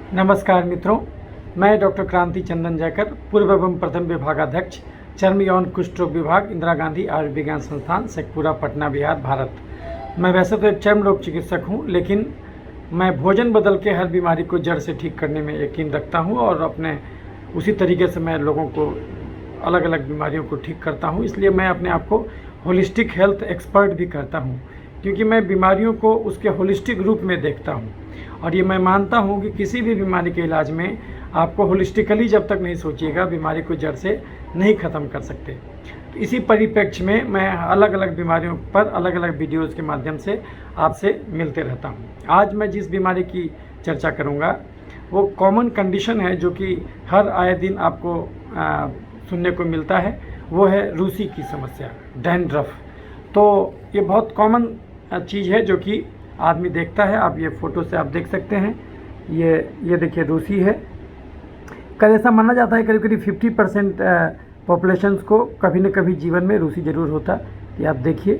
नमस्कार मित्रों, मैं डॉक्टर क्रांति चंदन जयकर, पूर्व एवं प्रथम विभागाध्यक्ष, चर्म यौन कुष्ठ रोग विभाग, इंदिरा गांधी आयुर्विज्ञान संस्थान, शेखपुरा, पटना, बिहार, भारत। मैं वैसे तो एक चर्म रोग चिकित्सक हूं, लेकिन मैं भोजन बदल के हर बीमारी को जड़ से ठीक करने में यकीन रखता हूं और अपने उसी तरीके से मैं लोगों को अलग अलग बीमारियों को ठीक करता हूं। इसलिए मैं अपने आप को होलिस्टिक हेल्थ एक्सपर्ट भी कहता हूं, क्योंकि मैं बीमारियों को उसके होलिस्टिक रूप में देखता हूं। और ये मैं मानता हूं कि किसी भी बीमारी के इलाज में आपको होलिस्टिकली जब तक नहीं सोचिएगा, बीमारी को जड़ से नहीं ख़त्म कर सकते। तो इसी परिप्रेक्ष्य में मैं अलग अलग बीमारियों पर अलग अलग वीडियोज़ के माध्यम से आपसे मिलते रहता हूं। आज मैं जिस बीमारी की चर्चा करूंगा वो कॉमन कंडीशन है, जो कि हर आए दिन आपको सुनने को मिलता है। वो है रूसी की समस्या, डैंड्रफ। तो ये बहुत कॉमन चीज़ है जो कि आदमी देखता है। आप ये फ़ोटो से आप देख सकते हैं, ये देखिए रूसी है। कल ऐसा माना जाता है करीब करीब 50% पॉपुलेशंस को कभी न कभी जीवन में रूसी ज़रूर होता। ये आप देखिए,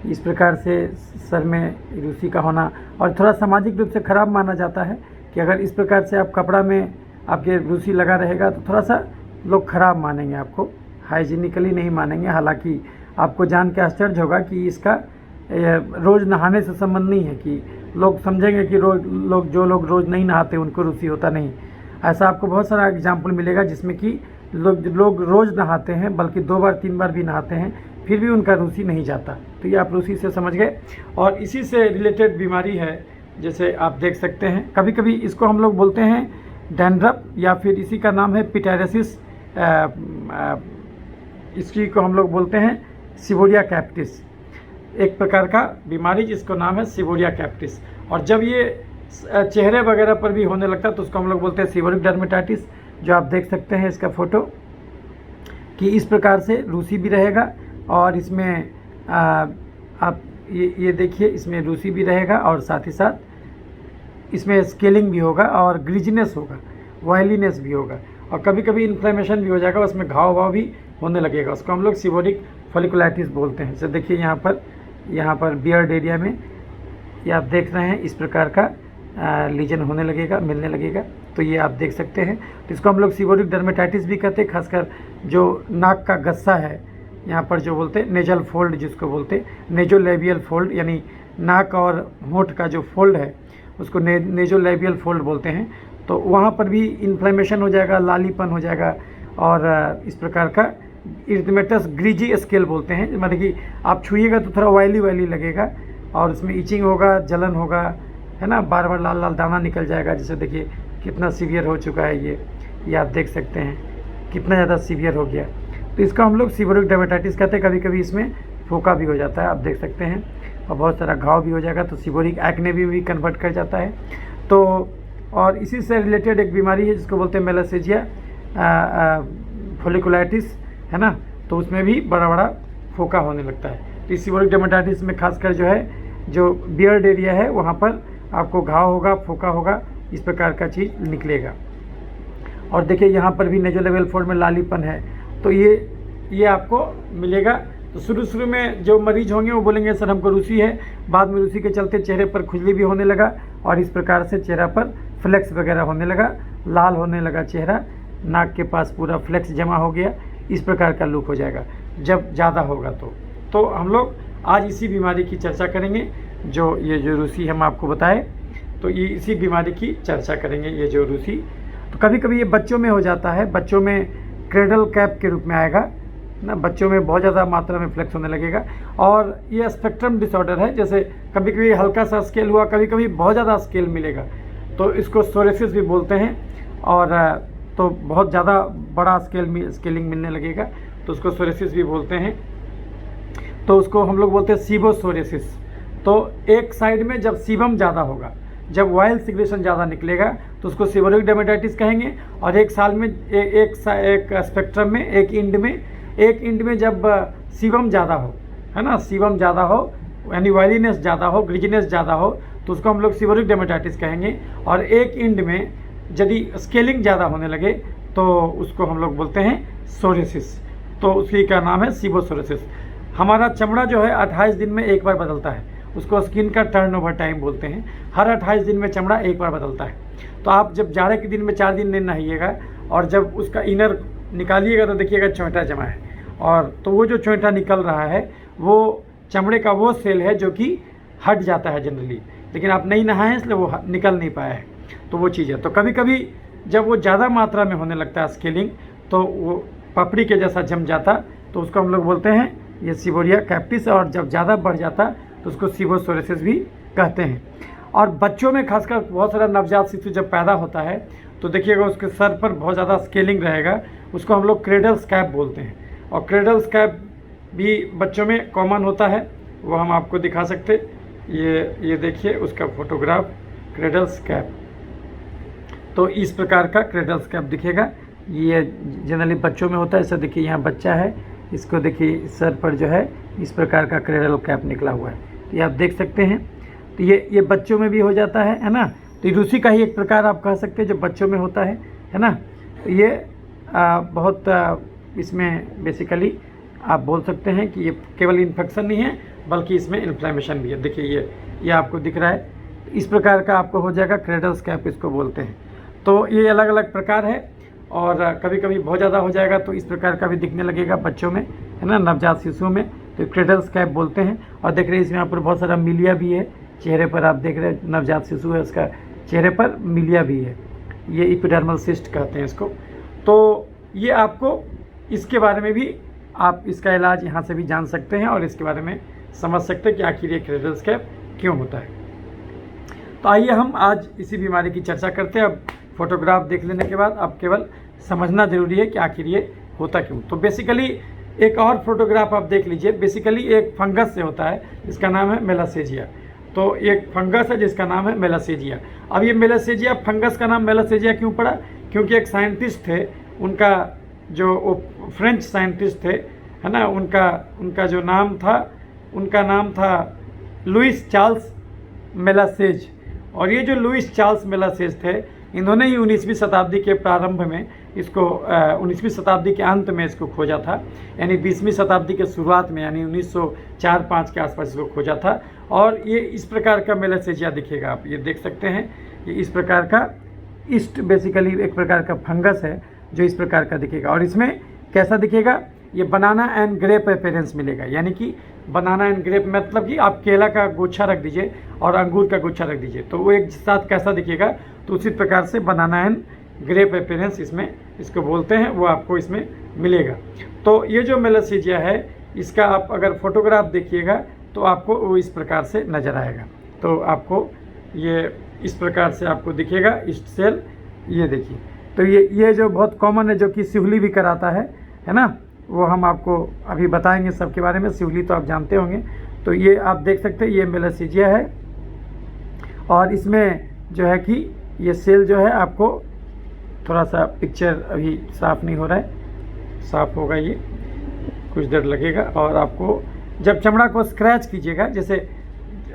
इस प्रकार से सर में रूसी का होना, और थोड़ा सामाजिक रूप से ख़राब माना जाता है कि अगर इस प्रकार से आप कपड़ा में आपके रूसी लगा रहेगा तो थोड़ा सा लोग ख़राब मानेंगे, आपको हाइजीनिकली नहीं मानेंगे। हालांकि आपको जान के आश्चर्य होगा कि इसका रोज़ नहाने से संबंध नहीं है, कि लोग समझेंगे कि जो लोग रोज़ नहीं नहाते उनको रूसी होता नहीं। ऐसा आपको बहुत सारा एग्जाम्पल मिलेगा जिसमें कि लोग रोज़ नहाते हैं, बल्कि 2 बार 3 बार भी नहाते हैं, फिर भी उनका रूसी नहीं जाता। तो ये आप रूसी से समझ गए। और इसी से रिलेटेड बीमारी है, जैसे आप देख सकते हैं। कभी कभी इसको हम लोग बोलते हैं डैंड्रफ, या फिर इसी का नाम है पिटायरसिस। इसकी को हम लोग बोलते हैं सीबोरिया कैप्टिस, एक प्रकार का बीमारी जिसको नाम है सीबोरिया कैप्टिस। और जब ये चेहरे वगैरह पर भी होने लगता है तो उसको हम लोग बोलते हैं सीबोरिक डर्मेटाइटिस, जो आप देख सकते हैं इसका फ़ोटो, कि इस प्रकार से रूसी भी रहेगा। और इसमें आप ये देखिए, इसमें रूसी भी रहेगा और साथ ही साथ इसमें स्केलिंग भी होगा और ग्रीजिनेस होगा, ऑयलीनेस भी होगा, और कभी कभी इन्फ्लेमेशन भी हो जाएगा, उसमें घाव भी होने लगेगा। उसको हम लोग सीबोरिक फॉलिकुलाइटिस बोलते हैं। जैसे देखिए यहाँ पर बियर्ड एरिया में ये आप देख रहे हैं, इस प्रकार का लीजन होने लगेगा, मिलने लगेगा। तो ये आप देख सकते हैं। तो इसको हम लोग सीबोरिक डर्मेटाइटिस भी कहते हैं। खासकर जो नाक का गस्सा है, यहाँ पर जो बोलते हैं नेजल फोल्ड, जिसको बोलते हैं नेजोलेबियल फोल्ड, यानी नाक और होंठ का जो फोल्ड है उसको नेजोलेबियल फोल्ड बोलते हैं। तो वहाँ पर भी इन्फ्लेमेशन हो जाएगा, लालीपन हो जाएगा, और इस प्रकार का इरिथमेटस ग्रीजी स्केल बोलते हैं। मतलब कि आप छुइएगा तो थोड़ा ऑयली लगेगा, और इसमें इचिंग होगा, जलन होगा, है ना, बार बार लाल लाल दाना निकल जाएगा। जैसे देखिए कितना सीवियर हो चुका है ये आप देख सकते हैं कितना ज़्यादा सीवियर हो गया। तो इसको हम लोग सीबोरिक डर्मेटाइटिस कहते हैं। कभी कभी इसमें फोका भी हो जाता है, आप देख सकते हैं, और बहुत सारा घाव भी हो जाएगा, तो सीबोरिक एक्ने भी कन्वर्ट कर जाता है। तो और इसी से रिलेटेड एक बीमारी है जिसको बोलते हैं मेलासेजिया फॉलिकुलाइटिस, है ना। तो उसमें भी बड़ा बड़ा फोका होने लगता है। तो इस सीबोरिक डर्मेटाइटिस में खासकर जो बियर्ड एरिया है वहाँ पर आपको घाव होगा, फोका होगा, इस प्रकार का चीज़ निकलेगा। और देखिए यहाँ पर भी नेजोलेबियल फोल्ड में लालीपन है। तो ये आपको मिलेगा। तो शुरू में जो मरीज होंगे वो बोलेंगे सर हमको रूसी है, बाद में रूसी के चलते चेहरे पर खुजली भी होने लगा, और इस प्रकार से चेहरा पर फ्लेक्स वगैरह होने लगा, लाल होने लगा चेहरा, नाक के पास पूरा फ्लेक्स जमा हो गया, इस प्रकार का लुक हो जाएगा जब ज़्यादा होगा। तो हम लोग आज इसी बीमारी की चर्चा करेंगे, जो रूसी हम आपको बताए। तो ये इसी बीमारी की चर्चा करेंगे, ये जो रूसी। तो कभी कभी ये बच्चों में हो जाता है, बच्चों में क्रेडल कैप के रूप में आएगा ना, बच्चों में बहुत ज़्यादा मात्रा में फ्लेक्स होने लगेगा। और ये स्पेक्ट्रम डिसऑर्डर है, जैसे कभी कभी हल्का सा स्केल हुआ, कभी कभी बहुत ज़्यादा स्केल मिलेगा, तो इसको सोरेसिस भी बोलते हैं। और तो बहुत ज़्यादा बड़ा स्केलिंग मिलने लगेगा तो उसको सोरेसिस भी बोलते हैं। तो उसको हम लोग बोलते हैं सीबोसोरेसिस। तो एक साइड में जब सीबम ज़्यादा होगा, जब ऑयल सिक्रेशन ज़्यादा निकलेगा तो उसको सीबोरिक डर्मेटाइटिस कहेंगे। और एक साल में एक स्पेक्ट्रम में एक इंड में जब सीबम ज़्यादा हो, है ना, सीबम ज़्यादा हो, यानी ऑयलीनेस ज़्यादा हो, ग्रीजीनेस ज़्यादा हो, तो उसको हम लोग सीबोरिक डर्मेटाइटिस कहेंगे। और एक इंड में यदि स्केलिंग ज़्यादा होने लगे तो उसको हम लोग बोलते हैं सोरेसिस। तो उसकी का नाम है सीबोसोरेसिस। हमारा चमड़ा जो है 28 दिन में एक बार बदलता है, उसको स्किन का टर्नओवर टाइम बोलते हैं। हर 28 दिन में चमड़ा एक बार बदलता है। तो आप जब जाड़े के दिन में 4 दिन नहीं नहाइएगा और जब उसका इनर निकालिएगा तो देखिएगा चोंटा जमा है, और तो वो जो चोंटा निकल रहा है वो चमड़े का वो सेल है जो कि हट जाता है जनरली, लेकिन आप नहीं नहाए हैं इसलिए वो निकल नहीं पाया है। तो वो चीज़ है। तो कभी कभी जब वो ज़्यादा मात्रा में होने लगता है स्केलिंग, तो वो पपड़ी के जैसा जम जाता, तो उसको हम लोग बोलते हैं ये सीबोरिया कैप्टिस, और जब ज़्यादा बढ़ जाता तो उसको सीबोसोरेसिस भी कहते हैं। और बच्चों में खासकर बहुत सारा नवजात शिशु जब पैदा होता है तो देखिएगा उसके सर पर बहुत ज़्यादा स्केलिंग रहेगा, उसको हम लोग क्रेडल स्कैब बोलते हैं। और क्रेडल स्कैब भी बच्चों में कॉमन होता है, वो हम आपको दिखा सकते। ये देखिए उसका फोटोग्राफ, क्रेडल स्कैब। तो इस प्रकार का क्रेडल स्कैब दिखेगा, ये जनरली बच्चों में होता है। ऐसा देखिए यहाँ बच्चा है, इसको देखिए सर पर जो है इस प्रकार का क्रेडल कैप निकला हुआ है, तो ये आप देख सकते हैं। तो ये बच्चों में भी हो जाता है ना। तो रूसी का ही एक प्रकार आप कह सकते हैं जो बच्चों में होता है ना। तो ये बहुत इसमें बेसिकली आप बोल सकते हैं कि ये केवल इन्फेक्शन नहीं है बल्कि इसमें इन्फ्लेमेशन भी है। देखिए ये आपको दिख रहा है, इस प्रकार का आपको हो जाएगा, क्रेडल स्कैब इसको बोलते हैं। तो ये अलग अलग प्रकार है, और कभी कभी बहुत ज़्यादा हो जाएगा तो इस प्रकार का भी दिखने लगेगा बच्चों में, है ना, नवजात शिशुओं में, तो क्रेडल स्कैब बोलते हैं। और देख रहे हैं इसमें यहाँ पर बहुत सारा मिलिया भी है चेहरे पर, आप देख रहे हैं नवजात शिशु है, उसका चेहरे पर मिलिया भी है, ये एपिडर्मल सिस्ट कहते हैं इसको। तो ये आपको इसके बारे में भी आप इसका इलाज यहाँ से भी जान सकते हैं और इसके बारे में समझ सकते हैं कि आखिर ये क्रेडल स्कैब क्यों होता है। तो आइए हम आज इसी बीमारी की चर्चा करते हैं। अब फोटोग्राफ देख लेने के बाद अब केवल समझना ज़रूरी है कि आखिर ये होता क्यों। तो बेसिकली एक और फोटोग्राफ आप देख लीजिए। बेसिकली एक फंगस से होता है, इसका नाम है मेलासेजिया। तो एक फंगस है जिसका नाम है मेलासेजिया। अब ये मेलासेजिया फंगस का नाम मेलासेजिया क्यों पड़ा? क्योंकि एक साइंटिस्ट थे, उनका जो वो फ्रेंच साइंटिस्ट थे, है ना, उनका जो नाम था, उनका नाम था लुइस चार्ल्स मेलासेज। और ये जो लुइस चार्ल्स मेलासेज थे, इन्होंने ही 19वीं शताब्दी के प्रारंभ में इसको 19वीं शताब्दी के अंत में इसको खोजा था, यानी 20वीं शताब्दी के शुरुआत में, यानी 1904-05 के आसपास इसको खोजा था। और ये इस प्रकार का मेलासेजिया दिखेगा, आप ये देख सकते हैं। ये इस प्रकार का ईस्ट बेसिकली एक प्रकार का फंगस है जो इस प्रकार का दिखेगा। और इसमें कैसा दिखेगा? ये बनाना एंड ग्रेप अपेरेंस मिलेगा, यानी कि बनाना एंड ग्रेप मतलब कि आप केला का गुच्छा रख दीजिए और अंगूर का गुच्छा रख दीजिए तो वो एक साथ कैसा दिखेगा, तो उसी प्रकार से बनाना एंड ग्रेप अपेरेंस इसमें इसको बोलते हैं, वो आपको इसमें मिलेगा। तो ये जो मेलासेजिया है, इसका आप अगर फोटोग्राफ देखिएगा तो आपको वो इस प्रकार से नज़र आएगा। तो आपको ये इस प्रकार से आपको दिखेगा ईस्ट सेल, ये देखिए। तो ये जो बहुत कॉमन है, जो कि सिवली भी कराता है ना, वो हम आपको अभी बताएंगे सबके बारे में। सिवली तो आप जानते होंगे। तो ये आप देख सकते हैं, ये मेलासेजिया है। और इसमें जो है कि ये सेल जो है, आपको थोड़ा सा पिक्चर अभी साफ़ नहीं हो रहा है, साफ़ होगा, ये कुछ देर लगेगा। और आपको जब चमड़ा को स्क्रैच कीजिएगा, जैसे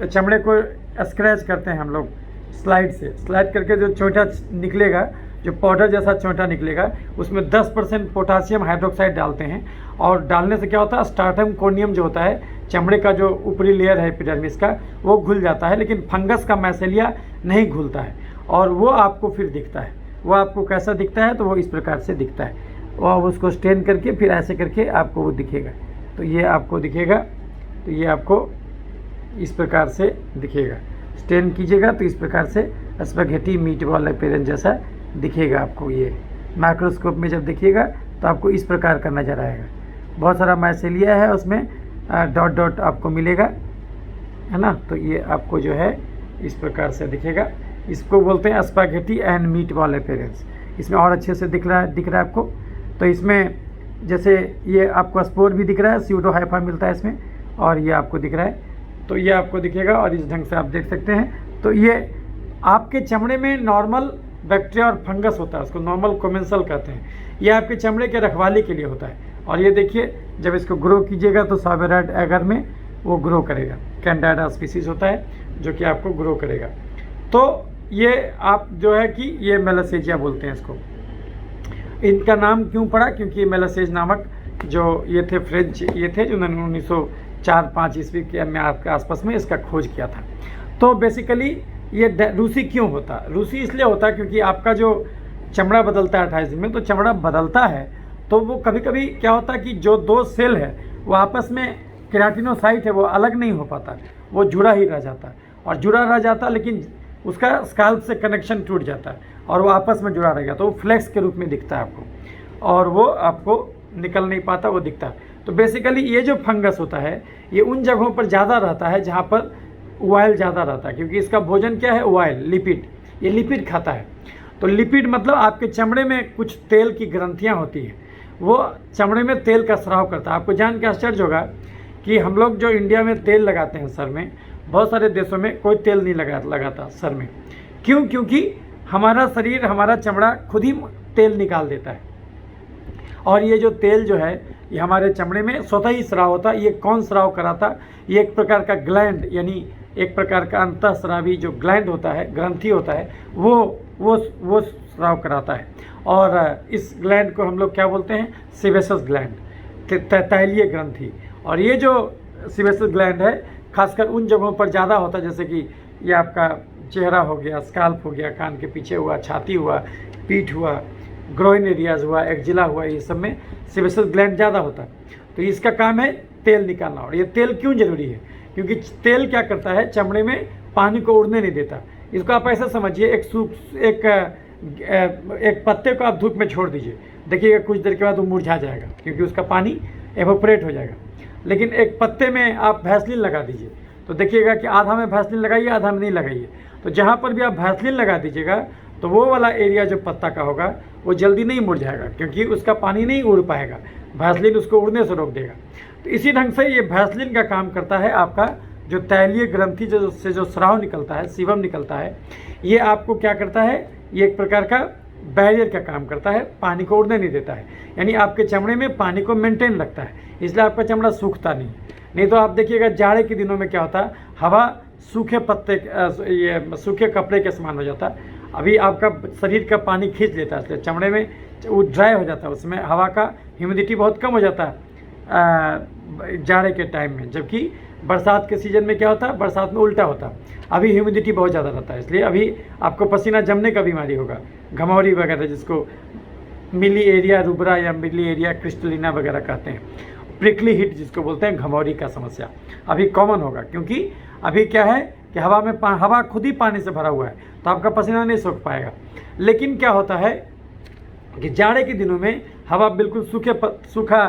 चमड़े को स्क्रैच करते हैं हम लोग स्लाइड से, स्लाइड करके जो चोंटा निकलेगा, जो पाउडर जैसा चोंटा निकलेगा, उसमें 10% पोटासियम हाइड्रोक्साइड डालते हैं। और डालने से क्या होता है, स्ट्रैटम कोर्नियम जो होता है, चमड़े का जो ऊपरी लेयर है एपिडर्मिस का, वो घुल जाता है। लेकिन फंगस का माइसेलिया नहीं घुलता है, और वो आपको फिर दिखता है। वो आपको कैसा दिखता है, तो वो इस प्रकार से दिखता है। और उसको स्टेन करके फिर ऐसे करके आपको वो दिखेगा। तो ये आपको दिखेगा, तो ये आपको इस प्रकार से दिखेगा। स्टेन कीजिएगा तो इस प्रकार से स्पैघेटी मीटबॉल अपेरेंस जैसा दिखेगा आपको। ये माइक्रोस्कोप में जब देखिएगा तो आपको इस प्रकार का नज़र आएगा। बहुत सारा माइसेलिया है, उसमें डॉट डॉट आपको मिलेगा, है ना। तो ये आपको जो है इस प्रकार से दिखेगा। इसको बोलते हैं स्पैघेटी एंड मीटबॉल अपेरेंस। इसमें और अच्छे से दिख रहा है आपको। तो इसमें जैसे ये आपको स्पोर भी दिख रहा है, स्यूडो हाइफा मिलता है इसमें, और ये आपको दिख रहा है। तो ये आपको दिखेगा और इस ढंग से आप देख सकते हैं। तो ये आपके चमड़े में नॉर्मल बैक्टीरिया और फंगस होता है, उसको नॉर्मल कोमेंसल कहते हैं। ये आपके चमड़े के रखवाली के लिए होता है। और ये देखिए, जब इसको ग्रो कीजिएगा तो सावेराइड एगर में वो ग्रो करेगा। कैंडाइडा स्पीसीज होता है जो कि आपको ग्रो करेगा। तो ये आप जो है कि ये मेलासेजिया बोलते हैं इसको। इनका नाम क्यों पड़ा? क्योंकि मेलासेज नामक जो ये थे फ्रेंच, ये थे जिन्होंने 4-5 ईस्वी के में आपके आसपास में इसका खोज किया था। तो बेसिकली ये रूसी क्यों होता? रूसी इसलिए होता क्योंकि आपका जो चमड़ा बदलता है 28 दिन में, तो चमड़ा बदलता है तो वो कभी कभी क्या होता है कि जो 2 सेल है वो आपस में, केराटिनोसाइट है वो अलग नहीं हो पाता, वो जुड़ा ही रह जाता है, और जुड़ा रह जाता लेकिन उसका स्काल्प से कनेक्शन टूट जाता है और वो आपस में जुड़ा रहेगा, तो वो फ्लेक्स के रूप में दिखता है आपको, और वो आपको निकल नहीं पाता, वो दिखता है। तो बेसिकली ये जो फंगस होता है ये उन जगहों पर ज़्यादा रहता है जहाँ पर ऑयल ज़्यादा रहता है, क्योंकि इसका भोजन क्या है? Oil, lipid. ये लिपिड खाता है। तो लिपिड मतलब आपके चमड़े में कुछ तेल की ग्रंथियाँ होती हैं, वो चमड़े में तेल का स्राव करता है। आपको जान के आश्चर्य होगा कि हम लोग जो इंडिया में तेल लगाते हैं सर में, बहुत सारे देशों में कोई तेल नहीं लगाता सर में। क्यों? क्योंकि हमारा शरीर, हमारा चमड़ा खुद ही तेल निकाल देता है, और ये जो तेल जो है ये हमारे चमड़े में स्वतः ही स्राव होता है। ये कौन स्राव कराता? ये एक प्रकार का ग्लैंड, यानी एक प्रकार का अंतःस्रावी जो ग्लैंड होता है, ग्रंथि होता है, वो स्राव कराता है। और इस ग्लैंड को हम लोग क्या बोलते हैं? सेबेसस ग्लैंड, तैलीय ग्रंथि। और ये जो सेबेसस ग्लैंड है खासकर उन जगहों पर ज़्यादा होता है, जैसे कि ये आपका चेहरा हो गया, स्काल्प हो गया, कान के पीछे हुआ, छाती हुआ, पीठ हुआ, ग्रोइन एरियाज हुआ, एक्जिला हुआ, ये सब में सेबेसस ग्लैंड ज़्यादा होता है। तो इसका काम है तेल निकालना। और ये तेल क्यों जरूरी है? क्योंकि तेल क्या करता है? चमड़े में पानी को उड़ने नहीं देता। इसको आप ऐसा समझिए, एक पत्ते को आप धूप में छोड़ दीजिए, देखिएगा कुछ देर के बाद वो मुरझा जाएगा, क्योंकि उसका पानी एवोपरेट हो जाएगा। लेकिन एक पत्ते में आप वैसलीन लगा दीजिए तो देखिएगा कि आधा में वैसलीन लगाइए, आधा में नहीं लगाइए। तो जहाँ पर भी आप वैसलीन लगा दीजिएगा तो वो वाला एरिया जो पत्ता का होगा वो जल्दी नहीं मुरझाएगा, क्योंकि उसका पानी नहीं उड़ पाएगा, वैसलीन उसको उड़ने से रोक देगा। तो इसी ढंग से ये वैसलीन का काम करता है। आपका जो तैलीय ग्रंथि जो स्राव निकलता है, सीबम निकलता है, ये आपको क्या करता है? ये एक प्रकार का बैरियर का काम करता है, पानी को उड़ने नहीं देता है, यानी आपके चमड़े में पानी को मेंटेन रखता है, इसलिए आपका चमड़ा सूखता नहीं तो आप देखिएगा जाड़े के दिनों में क्या होता है, हवा सूखे ये सूखे कपड़े के समान हो जाता है। अभी आपका शरीर का पानी खींच लेता है, इसलिए चमड़े में वो ड्राई हो जाता है, उसमें हवा का ह्यूमिडिटी बहुत कम हो जाता है जाड़े के टाइम में। जबकि बरसात के सीज़न में क्या होता है? बरसात में उल्टा होता है, अभी ह्यूमिडिटी बहुत ज़्यादा रहता है, इसलिए अभी आपको पसीना जमने का बीमारी होगा, घमौरी वगैरह, जिसको मिली एरिया रूबरा या मिली एरिया क्रिस्टलिना वगैरह कहते हैं, प्रिकली हिट जिसको बोलते हैं, घमौरी का समस्या अभी कॉमन होगा। क्योंकि अभी क्या है कि हवा खुद ही पानी से भरा हुआ है, तो आपका पसीना नहीं सूख पाएगा। लेकिन क्या होता है कि जाड़े के दिनों में हवा बिल्कुल सूखा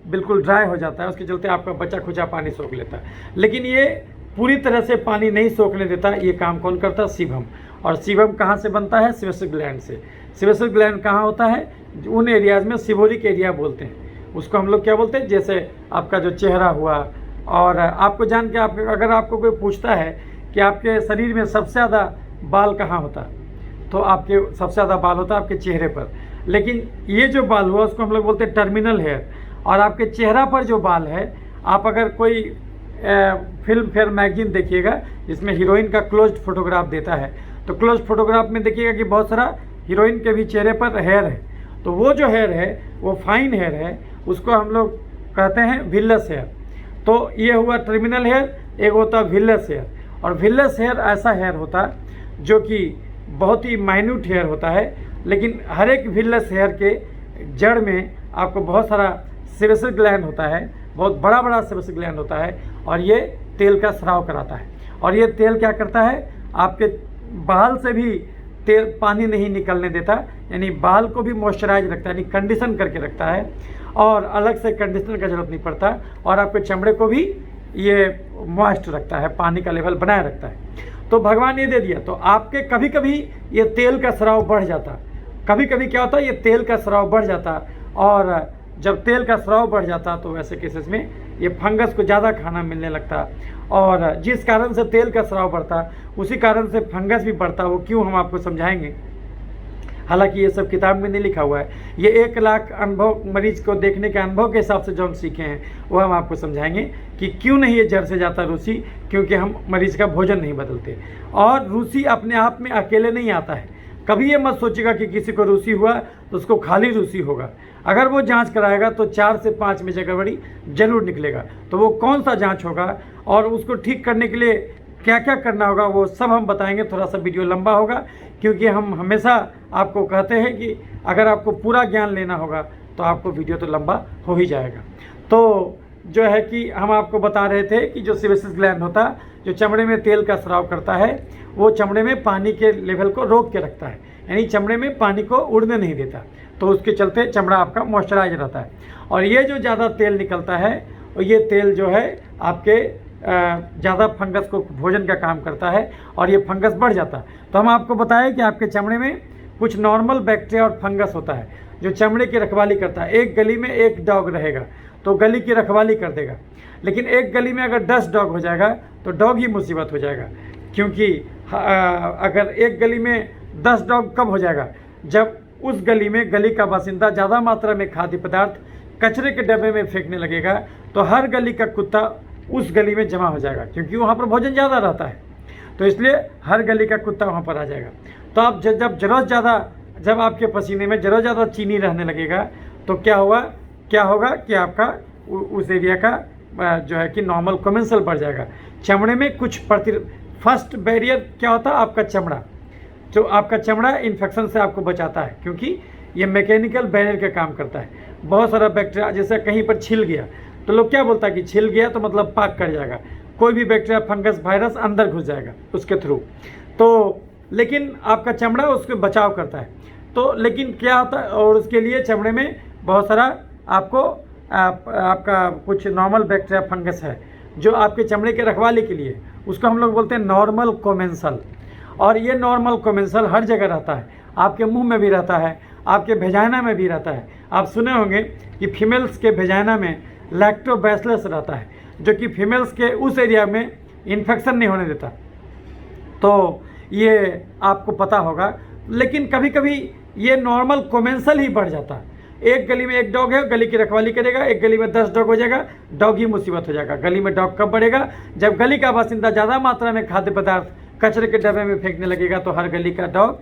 बिल्कुल ड्राई हो जाता है, उसके चलते आपका बचा खुचा पानी सोख लेता है। लेकिन ये पूरी तरह से पानी नहीं सोखने देता। ये काम कौन करता है? सीबम। और सीबम कहाँ से बनता है? सेबेसस ग्लैंड से। सेबेसस ग्लैंड कहाँ होता है? उन एरियाज़ में सिबोरिक एरिया बोलते हैं उसको, हम लोग क्या बोलते हैं, जैसे आपका जो चेहरा हुआ। और आपको जान के अगर आपको कोई पूछता है कि आपके शरीर में सबसे ज़्यादा बाल कहाँ होता है, तो आपके सबसे ज़्यादा बाल होता है आपके चेहरे पर। लेकिन ये जो बाल हुआ उसको हम लोग बोलते हैं टर्मिनल हेयर। और आपके चेहरा पर जो बाल है, आप अगर कोई फिल्म फेयर मैगजीन देखिएगा जिसमें हीरोइन का क्लोज्ड फोटोग्राफ देता है, तो क्लोज्ड फोटोग्राफ में देखिएगा कि बहुत सारा हीरोइन के भी चेहरे पर हेयर है। तो वो जो हेयर है वो फाइन हेयर है, उसको हम लोग कहते हैं विलस हेयर। तो ये हुआ टर्मिनल हेयर, एक होता है विलस हेयर। और विलस हेयर ऐसा हेयर होता है जो कि बहुत ही माइन्यूट हेयर होता है, लेकिन हर एक विलस हेयर के जड़ में आपको बहुत सारा सेबेसस ग्लैंड होता है, बहुत बड़ा बड़ा सेबेसस ग्लैंड होता है, और ये तेल का स्राव कराता है। और ये तेल क्या करता है? आपके बाल से भी तेल पानी नहीं निकलने देता, यानी बाल को भी मॉइस्चराइज रखता है, यानी कंडीशन करके रखता है, और अलग से कंडीशनर का जरूरत नहीं पड़ता। और आपके चमड़े को भी ये मॉइस्ट रखता है, पानी का लेवल बनाए रखता है। तो भगवान ये दे दिया, तो आपके कभी कभी ये तेल का स्राव बढ़ जाता, कभी कभी क्या होता है, ये तेल का स्राव बढ़ जाता। और जब तेल का स्राव बढ़ जाता तो वैसे केसेस में ये फंगस को ज़्यादा खाना मिलने लगता, और जिस कारण से तेल का स्राव बढ़ता उसी कारण से फंगस भी बढ़ता। वो क्यों, हम आपको समझाएंगे। हालांकि ये सब किताब में नहीं लिखा हुआ है, ये 1 लाख अनुभव, मरीज को देखने के अनुभव के हिसाब से जो हम सीखे हैं वो हम आपको समझाएंगे कि क्यों नहीं ये जड़ से जाता रूसी, क्योंकि हम मरीज का भोजन नहीं बदलते। और रूसी अपने आप में अकेले नहीं आता है, कभी ये मत सोचेगा कि किसी को रूसी हुआ तो उसको खाली रूसी होगा। अगर वो जांच कराएगा तो 4 से 5 में से गड़बड़ी जरूर निकलेगा। तो वो कौन सा जांच होगा और उसको ठीक करने के लिए क्या क्या करना होगा वो सब हम बताएंगे। थोड़ा सा वीडियो लंबा होगा क्योंकि हम हमेशा आपको कहते हैं कि अगर आपको पूरा ज्ञान लेना होगा तो आपको वीडियो तो लंबा हो ही जाएगा। तो जो है कि हम आपको बता रहे थे कि जो सेबेसियस ग्लैंड होता है जो चमड़े में तेल का स्राव करता है वो चमड़े में पानी के लेवल को रोक के रखता है, यानी चमड़े में पानी को उड़ने नहीं देता। तो उसके चलते चमड़ा आपका मॉइस्चराइज रहता है। और ये जो ज़्यादा तेल निकलता है और ये तेल जो है आपके ज़्यादा फंगस को भोजन का काम करता है और ये फंगस बढ़ जाता है। तो हम आपको बताएं कि आपके चमड़े में कुछ नॉर्मल बैक्टीरिया और फंगस होता है जो चमड़े की रखवाली करता है। एक गली में एक डॉग रहेगा तो गली की रखवाली कर देगा, लेकिन एक गली में अगर 10 डॉग हो जाएगा तो डॉग ही मुसीबत हो जाएगा। क्योंकि अगर एक गली में 10 डॉग कब हो जाएगा, जब उस गली में गली का बासिंदा ज़्यादा मात्रा में खाद्य पदार्थ कचरे के डब्बे में फेंकने लगेगा तो हर गली का कुत्ता उस गली में जमा हो जाएगा, क्योंकि वहाँ पर भोजन ज़्यादा रहता है। तो इसलिए हर गली का कुत्ता वहाँ पर आ जाएगा। तो आप जब ज़रूरत ज़्यादा, जब आपके पसीने में ज़रूरत ज़्यादा चीनी रहने लगेगा तो क्या होगा कि आपका उस एरिया का जो है कि नॉर्मल कोमेंसल बढ़ जाएगा। चमड़े में कुछ फर्स्ट बैरियर क्या होता है, आपका चमड़ा। जो आपका चमड़ा इन्फेक्शन से आपको बचाता है, क्योंकि ये मैकेनिकल बैरियर का काम करता है। बहुत सारा बैक्टीरिया, जैसे कहीं पर छिल गया तो लोग क्या बोलता है कि छिल गया तो मतलब पाक कर जाएगा, कोई भी बैक्टीरिया, फंगस, वायरस अंदर घुस जाएगा उसके थ्रू। तो लेकिन आपका चमड़ा उसको बचाव करता है। तो लेकिन क्या होता है, और उसके लिए चमड़े में बहुत सारा आपको आपका कुछ नॉर्मल बैक्टीरिया, फंगस है जो आपके चमड़े के रखवाली के लिए, उसको हम लोग बोलते हैं नॉर्मल कोमेंसल। और ये नॉर्मल कोमेंसल हर जगह रहता है, आपके मुंह में भी रहता है, आपके भेजाइना में भी रहता है। आप सुने होंगे कि फीमेल्स के भेजाइना में लैक्टोबैसिलस रहता है, जो कि फीमेल्स के उस एरिया में इन्फेक्शन नहीं होने देता। तो ये आपको पता होगा। लेकिन कभी कभी ये नॉर्मल कोमेंसल ही बढ़ जाता है। एक गली में एक डॉग है, गली की रखवाली करेगा, एक गली में 10 डॉग हो जाएगा, डॉग ही मुसीबत हो जाएगा। गली में डॉग कब बढ़ेगा, जब गली का बासिंदा ज़्यादा मात्रा में खाद्य पदार्थ कचरे के डब्बे में फेंकने लगेगा तो हर गली का डॉग,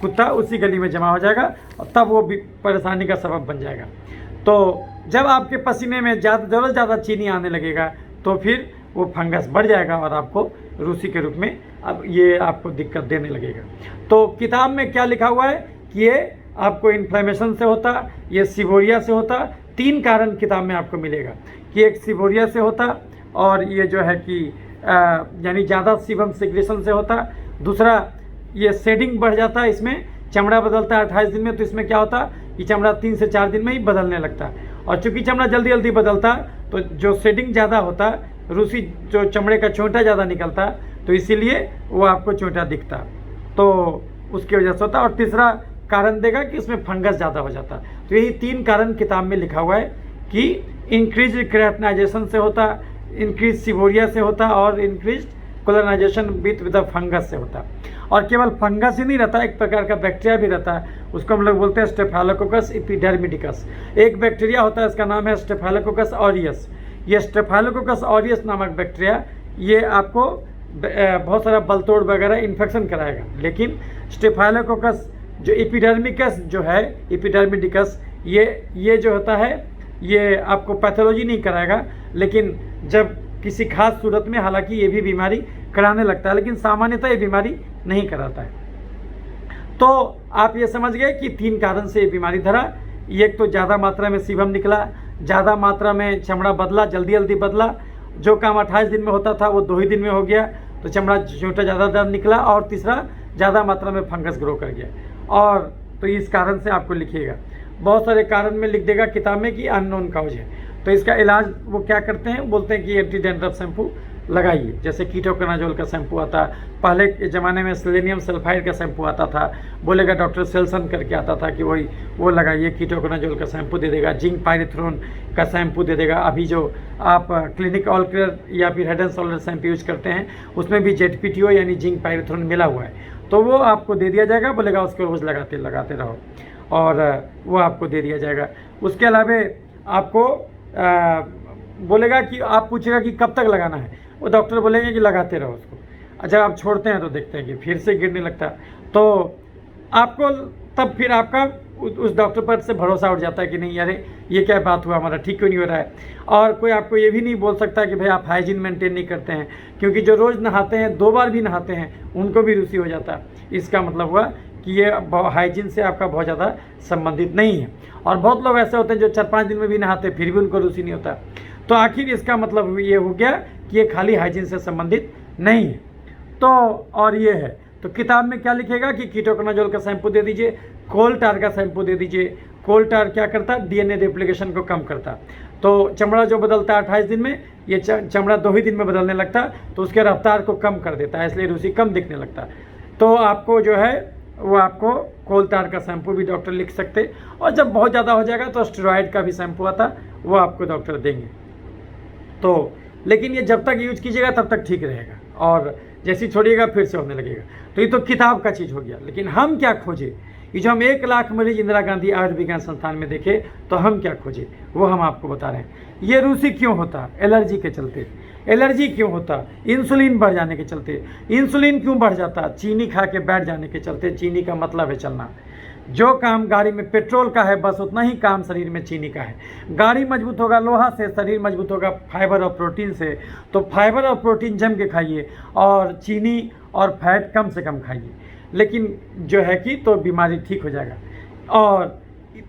कुत्ता उसी गली में जमा हो जाएगा और तब वो भी परेशानी का सबब बन जाएगा। तो जब आपके पसीने में ज़्यादा चीनी आने लगेगा तो फिर वो फंगस बढ़ जाएगा और आपको रूसी के रूप में अब ये आपको दिक्कत देने लगेगा। तो किताब में क्या लिखा हुआ है कि ये आपको इन्फ्लेमेशन से होता, ये सीबोरिया से होता। 3 कारण किताब में आपको मिलेगा कि एक सीबोरिया से होता, और ये जो है कि यानी ज़्यादा सीबम सिक्रेशन से होता। दूसरा, ये शेडिंग बढ़ जाता है, इसमें चमड़ा बदलता है 28 दिन में। तो इसमें क्या होता कि चमड़ा 3 से 4 दिन में ही बदलने लगता है। और चूँकि चमड़ा जल्दी जल्दी बदलता तो जो शेडिंग ज़्यादा होता, रूसी जो चमड़े का चोंटा ज़्यादा निकलता, तो इसीलिए वो आपको चोंटा दिखता, तो उसकी वजह से होता। और तीसरा कारण देगा कि उसमें फंगस ज़्यादा हो जाता। तो यही 3 कारण किताब में लिखा हुआ है कि इंक्रीज क्रेटनाइजेशन से होता, इंक्रीज सीबोरिया से होता और इंक्रीज कोलोनाइजेशन विद फंगस से होता। और केवल फंगस ही नहीं रहता, एक प्रकार का बैक्टीरिया भी रहता है, उसको हम लोग बोलते हैं स्टेफाइलोकोकस एपिडर्मिडिकस। एक बैक्टीरिया होता है, इसका नाम है स्टेफाइलोकोकस ऑरियस। ये स्टेफाइलोकोकस ऑरियस नामक बैक्टीरिया ये आपको बहुत सारा बलतोड़ वगैरह इन्फेक्शन कराएगा। लेकिन स्टेफाइलोकोकस जो एपिडर्मिकस जो है, एपिडर्मिडिकस, ये जो होता है ये आपको पैथोलॉजी नहीं कराएगा, लेकिन जब किसी खास सूरत में, हालांकि ये भी बीमारी कराने लगता है, लेकिन सामान्यतः ये बीमारी नहीं कराता है। तो आप ये समझ गए कि 3 कारण से ये बीमारी धरा। एक तो ज़्यादा मात्रा में सीबम निकला, ज़्यादा मात्रा में चमड़ा बदला, जल्दी जल्दी बदला। जो काम 28 दिन में होता था वो 2 ही दिन में हो गया, तो चमड़ा चोंटा ज़्यादा निकला। और तीसरा, ज़्यादा मात्रा में फंगस ग्रो कर गया। और तो इस कारण से आपको लिखिएगा, बहुत सारे कारण में लिख देगा किताब में कि अननोन काउज है। तो इसका इलाज वो क्या करते हैं, बोलते हैं कि एंटी डैंड्रफ शैम्पू लगाइए। जैसे कीटोकोनाजोल का शैम्पू आता, पहले के ज़माने में सेलेनियम सल्फाइड का शैम्पू आता था, बोलेगा डॉक्टर सेल्सन करके आता था कि वही वो लगाइए, कीटोकोनाजोल का शैम्पू दे देगा, जिंक पायरेथ्रोन का शैम्पू दे देगा। अभी जो आप क्लिनिक ऑल क्लियर या फिर head and shoulder shampoo use करते हैं उसमें भी ZPTO यानी जिंक पायरेथ्रोन मिला हुआ है, तो वो आपको दे दिया जाएगा। बोलेगा उसको रोज़ लगाते रहो और वो आपको दे दिया जाएगा। उसके अलावा आपको बोलेगा कि आप पूछेगा कि कब तक लगाना है, वो डॉक्टर बोलेंगे कि लगाते रहो उसको। जब आप छोड़ते हैं तो देखते हैं कि फिर से गिरने लगता है। तो आपको तब फिर आपका उस डॉक्टर पर से भरोसा उठ जाता है कि नहीं, अरे ये क्या बात हुआ, हमारा ठीक क्यों नहीं हो रहा है। और कोई आपको ये भी नहीं बोल सकता कि भाई आप हाइजीन मेंटेन नहीं करते हैं, क्योंकि जो रोज़ नहाते हैं, 2 बार भी नहाते हैं, उनको भी रूसी हो जाता है। इसका मतलब हुआ कि ये हाइजीन से आपका बहुत ज़्यादा संबंधित नहीं है। और बहुत लोग ऐसे होते हैं जो 4-5 दिन में भी नहाते फिर भी उनको रूसी नहीं होता। तो आखिर इसका मतलब ये हो गया कि ये खाली हाइजीन से संबंधित नहीं है। तो और ये है, तो किताब में क्या लिखेगा कि कीटोकोनाजोल का शैम्पू दे दीजिए, कोल टार का शैम्पू दे दीजिए। कोल टार क्या करता है, डीएनए रेप्लिकेशन को कम करता। तो चमड़ा जो बदलता है 28 दिन में, ये चमड़ा 2 ही दिन में बदलने लगता, तो उसके रफ्तार को कम कर देता है, इसलिए रूसी कम दिखने लगता। तो आपको जो है वो आपको कोल टार का शैम्पू भी डॉक्टर लिख सकते, और जब बहुत ज़्यादा हो जाएगा तो स्टेरॉइड का भी शैम्पू आता, वो आपको डॉक्टर देंगे। तो लेकिन ये जब तक यूज कीजिएगा तब तक ठीक रहेगा, और जैसे ही छोड़िएगा फिर से होने लगेगा। तो ये तो किताब का चीज़ हो गया। लेकिन हम क्या खोजे, ये जो हम 1 लाख मरीज इंदिरा गांधी आयुर्विज्ञान संस्थान में देखे, तो हम क्या खोजे वो हम आपको बता रहे हैं। ये रूसी क्यों होता, एलर्जी के चलते। एलर्जी क्यों होता, इंसुलिन बढ़ जाने के चलते। इंसुलिन क्यों बढ़ जाता, चीनी खा के बैठ जाने के चलते। चीनी का मतलब है चलना। जो काम गाड़ी में पेट्रोल का है, बस उतना ही काम शरीर में चीनी का है। गाड़ी मजबूत होगा लोहा से, शरीर मजबूत होगा फाइबर और प्रोटीन से। तो फाइबर और प्रोटीन जम के खाइए, और चीनी और फैट कम से कम खाइए। लेकिन जो है कि तो बीमारी ठीक हो जाएगा। और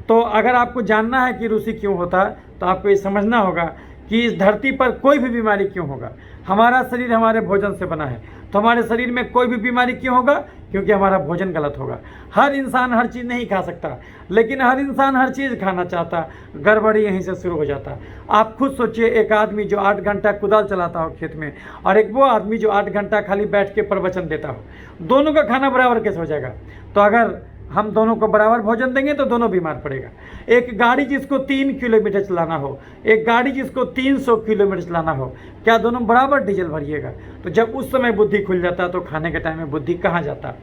तो अगर आपको जानना है कि रूसी क्यों होता है, तो आपको ये समझना होगा कि इस धरती पर कोई भी बीमारी क्यों होगा। हमारा शरीर हमारे भोजन से बना है, तो हमारे शरीर में कोई भी बीमारी क्यों होगा, क्योंकि हमारा भोजन गलत होगा। हर इंसान हर चीज़ नहीं खा सकता, लेकिन हर इंसान हर चीज़ खाना चाहता। गड़बड़ी यहीं से शुरू हो जाता। आप खुद सोचिए, एक आदमी जो 8 घंटा कुदाल चलाता हो खेत में, और एक वो आदमी जो 8 घंटा खाली बैठ के प्रवचन देता हो, दोनों का खाना बराबर कैसे हो जाएगा। तो अगर हम दोनों को बराबर भोजन देंगे तो दोनों बीमार पड़ेगा। एक गाड़ी जिसको 3 किलोमीटर चलाना हो, एक गाड़ी जिसको 300 किलोमीटर चलाना हो, क्या दोनों बराबर डीजल भरिएगा। तो जब उस समय बुद्धि खुल जाता तो खाने के टाइम में बुद्धि कहाँ जाता।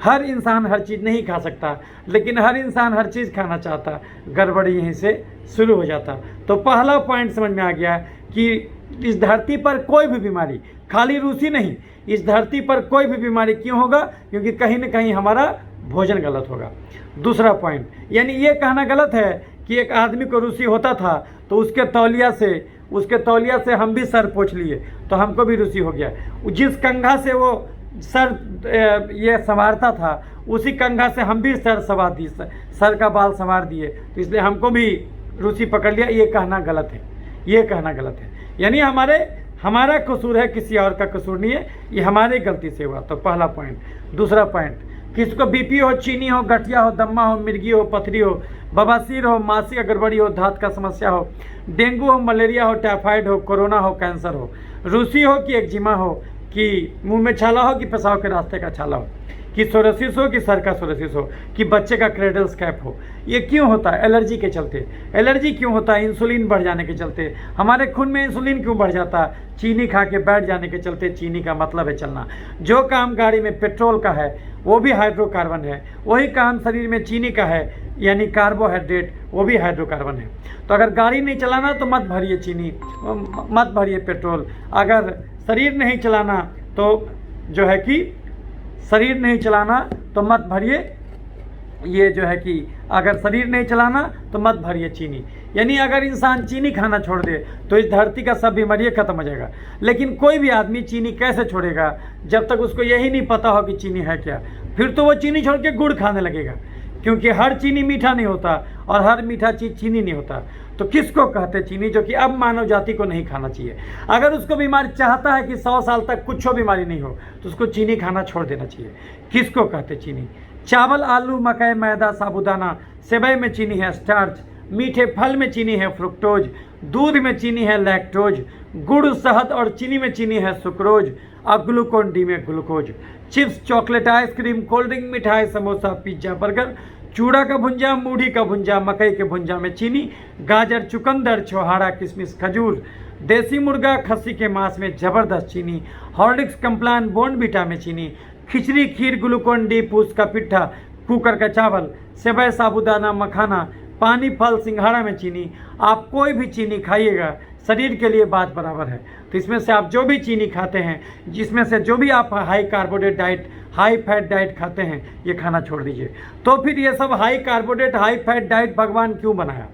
हर इंसान हर चीज़ नहीं खा सकता, लेकिन हर इंसान हर चीज़ खाना चाहता। गड़बड़ी यहीं से शुरू हो जाता। तो पहला पॉइंट समझ में आ गया कि इस धरती पर कोई भी बीमारी, खाली रूसी नहीं, इस धरती पर कोई भी बीमारी क्यों होगा, क्योंकि कहीं ना कहीं हमारा भोजन गलत होगा। दूसरा पॉइंट, यानी ये कहना गलत है कि एक आदमी को रूसी होता था तो उसके तौलिया से हम भी सर पोंछ लिए तो हमको भी रूसी हो गया। जिस कंघा से वो सर ये संवारता था, उसी कंघा से हम भी सर संवार दिए, सर का बाल संवार दिए, तो इसलिए हमको भी रूसी पकड़ लिया। ये कहना गलत है, ये कहना गलत है। यानी हमारा कसूर है, किसी और का कसूर नहीं है, ये हमारी गलती से हुआ। तो पहला पॉइंट। दूसरा पॉइंट, किसको बीपी हो, चीनी हो, गठिया हो, दम्मा हो, मिर्गी हो, पथरी हो, बवासीर हो, मासिक गड़बड़ी हो, दांत का समस्या हो, डेंगू हो, मलेरिया हो, टाइफाइड हो, कोरोना हो, कैंसर हो, रूसी हो कि एक्जिमा हो, कि मुंह में छाला हो कि पेशाब के रास्ते का छाला हो, कि सोरेसिस हो कि सर का सोरेसिस हो, कि बच्चे का क्रेडल स्कैप हो। ये क्यों होता है, एलर्जी के चलते। एलर्जी क्यों होता है, इंसुलिन बढ़ जाने के चलते। हमारे खून में इंसुलिन क्यों बढ़ जाता है, चीनी खा के बैठ जाने के चलते। चीनी का मतलब है चलना। जो काम गाड़ी में पेट्रोल का है वो भी हाइड्रोकार्बन है, वही काम शरीर में चीनी का है, यानी कार्बोहाइड्रेट, वो भी हाइड्रोकार्बन है। तो अगर गाड़ी नहीं चलाना तो मत भरिए चीनी, मत भरिए पेट्रोल। अगर शरीर नहीं चलाना तो जो है कि शरीर नहीं चलाना तो मत भरिए, ये जो है कि अगर शरीर नहीं चलाना तो मत भरिए चीनी। यानी अगर इंसान चीनी खाना छोड़ दे तो इस धरती का सब बीमारी खत्म हो जाएगा। लेकिन कोई भी आदमी चीनी कैसे छोड़ेगा जब तक उसको यही नहीं पता हो कि चीनी है क्या। फिर तो वो चीनी छोड़ के गुड़ खाने लगेगा, क्योंकि हर चीनी मीठा नहीं होता और हर मीठा चीज़ चीनी नहीं होता। तो किसको कहते चीनी, जो कि अब मानव जाति को नहीं खाना चाहिए। अगर उसको बीमारी चाहता है कि 100 साल तक कुछ बीमारी नहीं हो तो उसको चीनी खाना छोड़ देना चाहिए। किसको कहते चीनी, चावल, आलू, मकई, मैदा, साबूदाना, सेवई में चीनी है स्टार्च, मीठे फल में चीनी है फ्रुक्टोज, दूध में चीनी है लैक्टोज, गुड़, शहद और चीनी में चीनी है सुक्रोज, और ग्लूकोन डी में glucose. Chips, chocolate, ice cream, cold drink, मिठाई, समोसा, पिज्जा, बर्गर, चूड़ा का भुंजा, मूढ़ी का भुंजा, मकई के भुंजा में चीनी, गाजर, चुकंदर, छोहाड़ा, किशमिश, खजूर, देसी मुर्गा, खस्सी के मांस में ज़बरदस्त चीनी, हॉर्लिक्स, कम्प्लान, बोर्नविटा में चीनी, खिचड़ी, खीर, ग्लूकोन डी, पूस का पिट्ठा, कुकर का चावल, सेवई, साबूदाना, मखाना, पानी, फल, सिंघाड़ा में चीनी। आप कोई भी चीनी खाइएगा शरीर के लिए बात बराबर है। तो इसमें से आप जो भी चीनी खाते हैं, जिसमें से जो भी आप high carbohydrate diet, high fat diet खाते हैं, ये खाना छोड़ दीजिए। तो फिर ये सब high carbohydrate, high fat diet भगवान क्यों बनाया?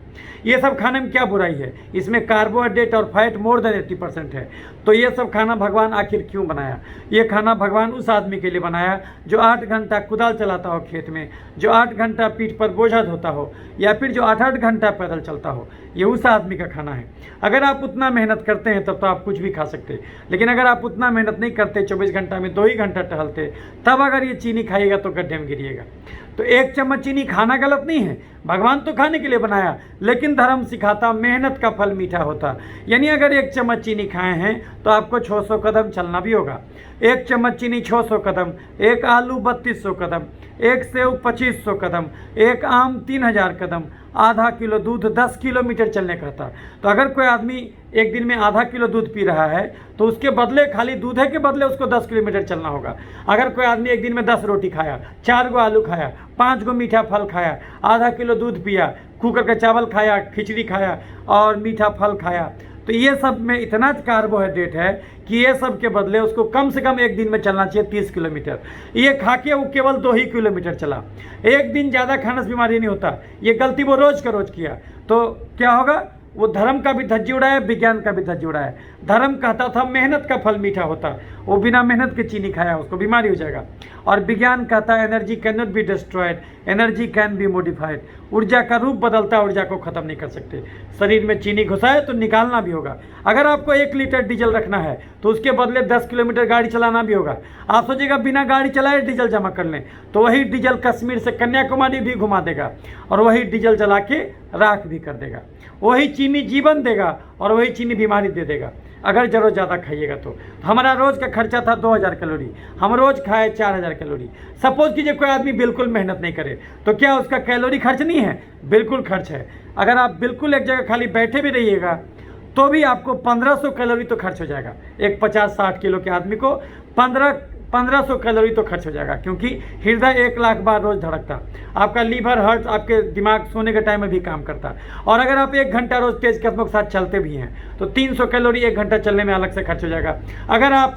ये सब खाने में क्या बुराई है? इसमें कार्बोहाइड्रेट और फैट मोर देन 80% है। तो ये सब खाना भगवान आखिर क्यों बनाया? ये खाना भगवान उस आदमी के लिए बनाया जो 8 घंटा कुदाल चलाता हो खेत में, जो 8 घंटा पीठ पर बोझा ढोता हो, या फिर जो 8-8 घंटा पैदल चलता हो। ये उस आदमी का खाना है। अगर आप उतना मेहनत करते हैं तब तो आप कुछ भी खा सकते हैं, लेकिन अगर आप उतना मेहनत नहीं करते, 24 घंटा में 2 ही घंटा टहलते, तब अगर ये चीनी खाइएगा तो गड्ढे में गिरिएगा। तो 1 चम्मच चीनी खाना गलत नहीं है, भगवान तो खाने के लिए बनाया, लेकिन धर्म सिखाता मेहनत का फल मीठा होता। यानी अगर 1 चम्मच चीनी खाए हैं तो आपको 600 कदम चलना भी होगा। 1 चम्मच चीनी 600 कदम, 1 आलू 3200 कदम, 1 सेव 2500 कदम, 1 आम 3000 कदम, आधा किलो दूध 10 किलोमीटर चलने का था। तो अगर कोई आदमी एक दिन में आधा किलो दूध पी रहा है तो उसके बदले, खाली दूधे के बदले उसको 10 किलोमीटर चलना होगा। अगर कोई आदमी एक दिन में 10 रोटी खाया, 4 गो आलू खाया, 5 गो मीठा फल खाया, आधा किलो दूध पिया, कुकर का चावल खाया, खिचड़ी खाया और मीठा फल खाया, तो ये सब में इतना कार्बोहाइड्रेट है कि ये सब के बदले उसको कम से कम एक दिन में चलना चाहिए 30 किलोमीटर। ये खा के वो केवल 2 ही किलोमीटर चला। एक दिन ज़्यादा खाने से बीमारी नहीं होता। ये गलती वो रोज़ का रोज़ किया तो क्या होगा? वो धर्म का भी धज्जी उड़ाया, विज्ञान का भी धज्जी उड़ाया। धर्म कहता था मेहनत का फल मीठा होता, वो बिना मेहनत के चीनी खाया उसको बीमारी हो जाएगा। और विज्ञान कहता है energy can not be destroyed, energy can be modified. ऊर्जा का रूप बदलता, ऊर्जा को खत्म नहीं कर सकते। शरीर में चीनी घुसाए तो निकालना भी होगा। अगर आपको 1 लीटर डीजल रखना है तो उसके बदले 10 किलोमीटर गाड़ी चलाना भी होगा। आप सोचिएगा बिना गाड़ी चलाए डीजल जमा कर लें, तो वही डीजल कश्मीर से कन्याकुमारी भी घुमा देगा, और वही डीजल जला के राख भी कर देगा। वही चीनी जीवन देगा और वही चीनी बीमारी दे देगा अगर जरूरत ज़्यादा खाइएगा तो। हमारा रोज़ का खर्चा था 2000 कैलोरी, हम रोज़ खाए 4000 कैलोरी। सपोज कीजिए कोई आदमी बिल्कुल मेहनत नहीं करे तो क्या उसका कैलोरी खर्च नहीं है? बिल्कुल खर्च है। अगर आप बिल्कुल एक जगह खाली बैठे भी रहिएगा तो भी आपको 1500 कैलोरी तो खर्च हो जाएगा। एक 50-60 किलो के आदमी को 1500 कैलोरी तो खर्च हो जाएगा, क्योंकि हृदय 1 लाख बार रोज धड़कता, आपका लीवर, हार्ट, आपके दिमाग सोने के टाइम में भी काम करता। और अगर आप 1 घंटा रोज तेज कदमों के साथ चलते भी हैं तो 300 कैलोरी 1 घंटा चलने में अलग से खर्च हो जाएगा। अगर आप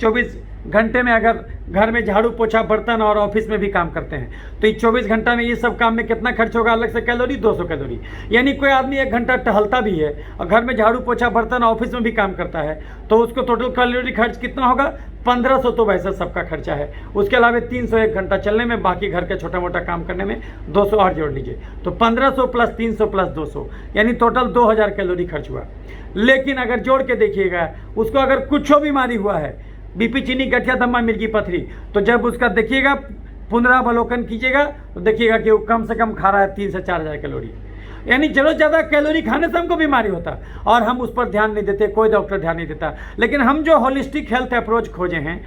24 घंटे में अगर घर में झाड़ू पोछा बर्तन और ऑफिस में भी काम करते हैं तो इस 24 घंटा में ये सब काम में कितना खर्च होगा अलग से कैलोरी? 200 कैलोरी। यानी कोई आदमी 1 घंटा टहलता भी है और घर में झाड़ू पोछा बर्तन ऑफिस में भी काम करता है तो उसको टोटल कैलोरी खर्च कितना होगा? 1500 तो वैसे सबका खर्चा है। उसके अलावा 300 1 घंटा चलने में, बाकी घर के छोटा मोटा काम करने में 200 और जोड़ लीजिए तो 1500 प्लस 300 प्लस 200 यानी टोटल 2000 कैलोरी खर्च हुआ। लेकिन अगर जोड़ के देखिएगा उसको अगर कुछ बीमारी हुआ है, बीपी, चीनी, गठिया, दमा, मिर्गी पथरी, तो जब उसका देखिएगा पुनरावलोकन कीजिएगा तो देखिएगा कि वो कम से कम खा रहा है 3 से 4000 कैलोरी। यानी जरूरत ज़्यादा कैलोरी खाने से हमको बीमारी होता और हम उस पर ध्यान नहीं देते, कोई डॉक्टर ध्यान नहीं देता। लेकिन हम जो होलिस्टिक हेल्थ अप्रोच खोजे हैं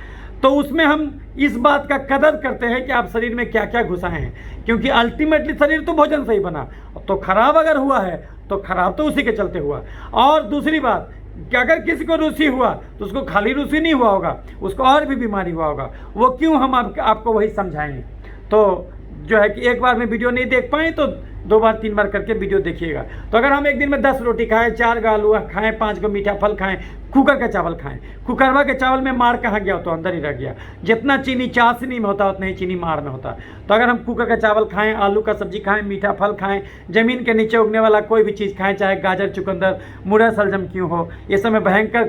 तो उसमें हम इस बात का कदर करते हैं कि आप शरीर में क्या क्या घुसाए हैं, क्योंकि अल्टीमेटली शरीर तो भोजन से ही बना, तो खराब अगर हुआ है तो खराब तो उसी के चलते हुआ। और दूसरी बात कि अगर किसी को रूसी हुआ तो उसको खाली रूसी नहीं हुआ होगा, उसको और भी बीमारी हुआ होगा। वो क्यों, हम आपको वही समझाएंगे। तो जो है कि एक बार में वीडियो नहीं देख पाए तो 2 बार 3 बार करके वीडियो देखिएगा। तो अगर हम एक दिन में 10 रोटी खाएं, 4 आलू खाएं, 5 को मीठा फल खाएं, कुकर का चावल खाएं, कुकरवा के चावल में मार कहाँ गया तो अंदर ही रह गया। जितना चीनी चाशनी में होता उतना ही चीनी मार में होता। तो अगर हम कुकर का चावल खाएं, आलू का सब्जी खाएं, मीठा फल खाएं, ज़मीन के नीचे उगने वाला कोई भी चीज़ खाएं, चाहे गाजर, चुकंदर, मुड़ा, सलजम क्यों हो, ये सब में भयंकर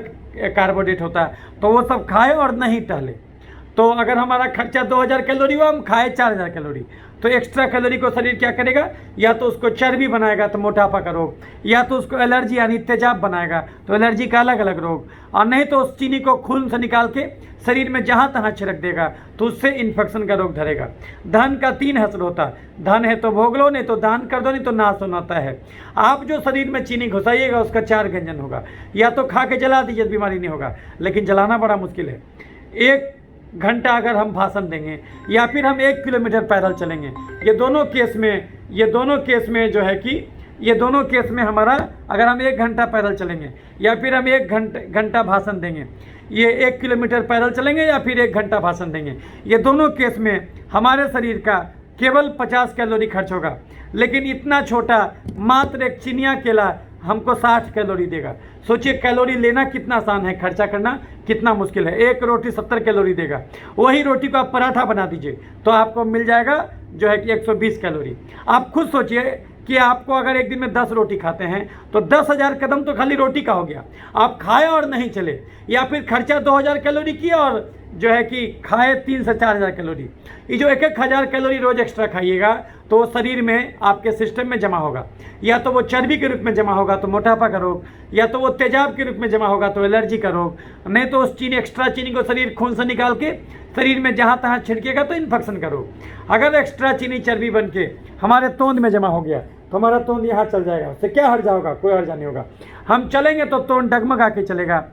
कार्बोहाइड्रेट होता है, तो वो सब खाए और नहीं टहले। तो अगर हमारा खर्चा 2000 कैलोरी हुआ, हम खाए 4000 कैलोरी, तो एक्स्ट्रा कैलोरी को शरीर क्या करेगा? या तो उसको चर्बी बनाएगा तो मोटापा का रोग, या तो उसको एलर्जी यानी तेजाब बनाएगा तो एलर्जी का अलग अलग रोग, और नहीं तो उस चीनी को खून से निकाल के शरीर में जहाँ तहाँ छिड़क देगा तो उससे इन्फेक्शन का रोग धरेगा। धन का 3 हसर होता, धन है तो भोग लो, नहीं तो दान कर दो, नहीं तो नाश होता है। आप जो शरीर में चीनी घुसाइएगा उसका 4 व्यंजन होगा। या तो खा के जला दीजिए, बीमारी नहीं होगा, लेकिन जलाना बड़ा मुश्किल है। 1 घंटा अगर हम भाषण देंगे या फिर हम 1 किलोमीटर पैदल चलेंगे, ये दोनों केस में जो है कि ये दोनों केस में हमारा, अगर हम 1 घंटा पैदल चलेंगे या फिर हम 1 घंटा भाषण देंगे, ये 1 किलोमीटर पैदल चलेंगे या फिर 1 घंटा भाषण देंगे, ये दोनों केस में हमारे शरीर का केवल 50 कैलोरी खर्च होगा। लेकिन इतना छोटा मात्र एक चिनिया केला हमको 60 कैलोरी देगा। सोचिए कैलोरी लेना कितना आसान है, खर्चा करना कितना मुश्किल है। एक रोटी 70 कैलोरी देगा। वही रोटी को आप पराठा बना दीजिए तो आपको मिल जाएगा जो है कि 120 कैलोरी। आप खुद सोचिए कि आपको अगर एक दिन में 10 रोटी खाते हैं तो 10,000 कदम तो खाली रोटी का हो गया। आप खाए और नहीं चले, या फिर खर्चा 2,000 कैलोरी किया और जो है कि खाए 3 से 4,000 कैलोरी। ये जो 1,000 कैलोरी रोज एक्स्ट्रा खाइएगा तो वो शरीर में आपके सिस्टम में जमा होगा। या तो वो चर्बी के रूप में जमा होगा तो मोटापा का रोग, या तो वो तेजाब के रूप में जमा होगा तो एलर्जी का रोग, नहीं तो उस चीनी एक्स्ट्रा चीनी को शरीर खून से निकाल के शरीर में जहाँ तहाँ छिड़केगा तो इन्फेक्शन का रोग। अगर एक्स्ट्रा चीनी चर्बी बन के हमारे तोंद में जमा हो गया तो हमारा तोंद यहाँ चल जाएगा। उससे क्या हर्जा होगा? कोई हर्जा नहीं होगा। हम चलेंगे तो तोंद डगमगा के चलेगा,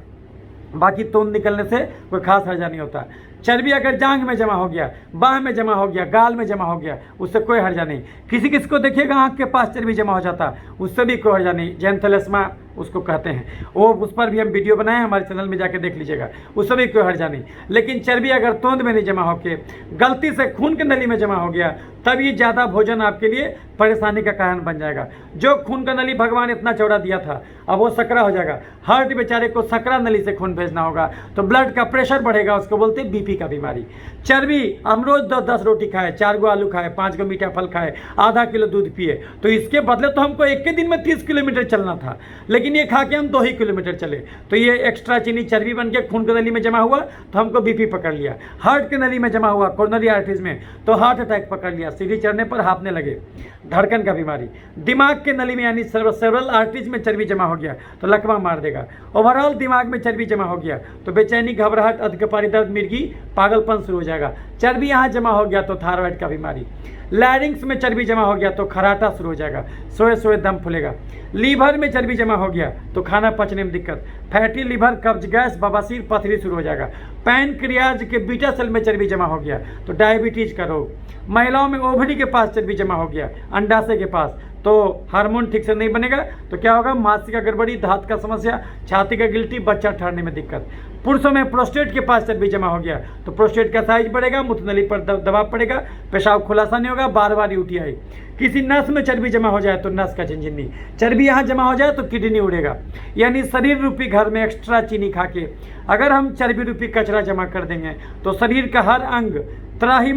बाकी तोंद निकलने से कोई खास हर्जा नहीं होता। चर्बी अगर जांघ में जमा हो गया, बाह में जमा हो गया, गाल में जमा हो गया, उससे कोई हर्जा नहीं। किसी किसी को देखिएगा आँख के पास चर्बी जमा हो जाता, उससे भी कोई हर्जा नहीं। जैंथैलेस्मा उसको कहते हैं, वो उस पर भी हम वीडियो बनाए हैं, हमारे चैनल में जाके देख लीजिएगा, उससे भी कोई हर्जा नहीं। लेकिन चर्बी अगर तोंद में नहीं जमा होके गलती से खून के नली में जमा हो गया तब ये ज़्यादा भोजन आपके लिए परेशानी का कारण बन जाएगा। जो खून का नली भगवान इतना चौड़ा दिया था अब वो सकरा हो जाएगा। हार्ट बेचारे को सकरा नली से खून भेजना होगा तो ब्लड का प्रेशर बढ़ेगा, उसको बोलते हैं बीपी का बीमारी। चर्बी हम रोज 10 रोटी खाए, 4 गो आलू खाए, 5 गो मीठा फल खाए, आधा किलो दूध पिए तो इसके बदले तो हमको एक के दिन में 30 किलोमीटर चलना था, लेकिन ये खा के हम 2 ही किलोमीटर चले। तो ये एक्स्ट्रा चीनी चर्बी बन के खून के नली में जमा हुआ तो हमको बीपी पकड़ लिया। हार्ट के नली में जमा हुआ कोरोनरी आर्टरीज में तो हार्ट अटैक पकड़ लिया, सीढ़ी चढ़ने पर हाँफने लगे, धड़कन का बीमारी। दिमाग के नली में यानी सेरेब्रल आर्टरीज में चर्बी जमा हो गया तो लकवा मार देगा। ओवरऑल दिमाग में चर्बी जमा हो गया तो बेचैनी, घबराहट, अधकपारी दर्द, मिर्गी, पागलपन शुरू हो जाएगा। चर्बी यहाँ जमा हो गया तो थायराइड का बीमारी। लैरिंग्स में चर्बी जमा हो गया तो खराटा शुरू हो जाएगा, सोए सोए दम फूलेगा। लीवर में चर्बी जमा हो गया तो खाना पचने में दिक्कत, फैटी लीवर, कब्ज, गैस, बवासीर, पथरी शुरू हो जाएगा। पैनक्रियाज के बीटा सेल में चर्बी जमा हो गया तो डायबिटीज का रोग। महिलाओं में ओवरी के पास चर्बी जमा हो गया, अंडाशय के पास, तो हार्मोन ठीक से नहीं बनेगा तो क्या होगा? मानसिक गड़बड़ी, दांत का समस्या, छाती का गिल्टी, बच्चा ठहरने में दिक्कत। पुरुषों में प्रोस्टेट के पास चर्बी जमा हो गया तो प्रोस्टेट का साइज बढ़ेगा, मूत्रनली पर दबाव पड़ेगा, पेशाब खुलासा नहीं होगा, बार बार उल्टी आई। किसी नस में चर्बी जमा हो जाए तो नस का झिनझिनी, चर्बी यहाँ जमा हो जाए तो किडनी उड़ेगा। यानी शरीर रूपी घर में एक्स्ट्रा चीनी खा के अगर हम चर्बी रूपी कचरा जमा कर देंगे तो शरीर का हर अंग त्राही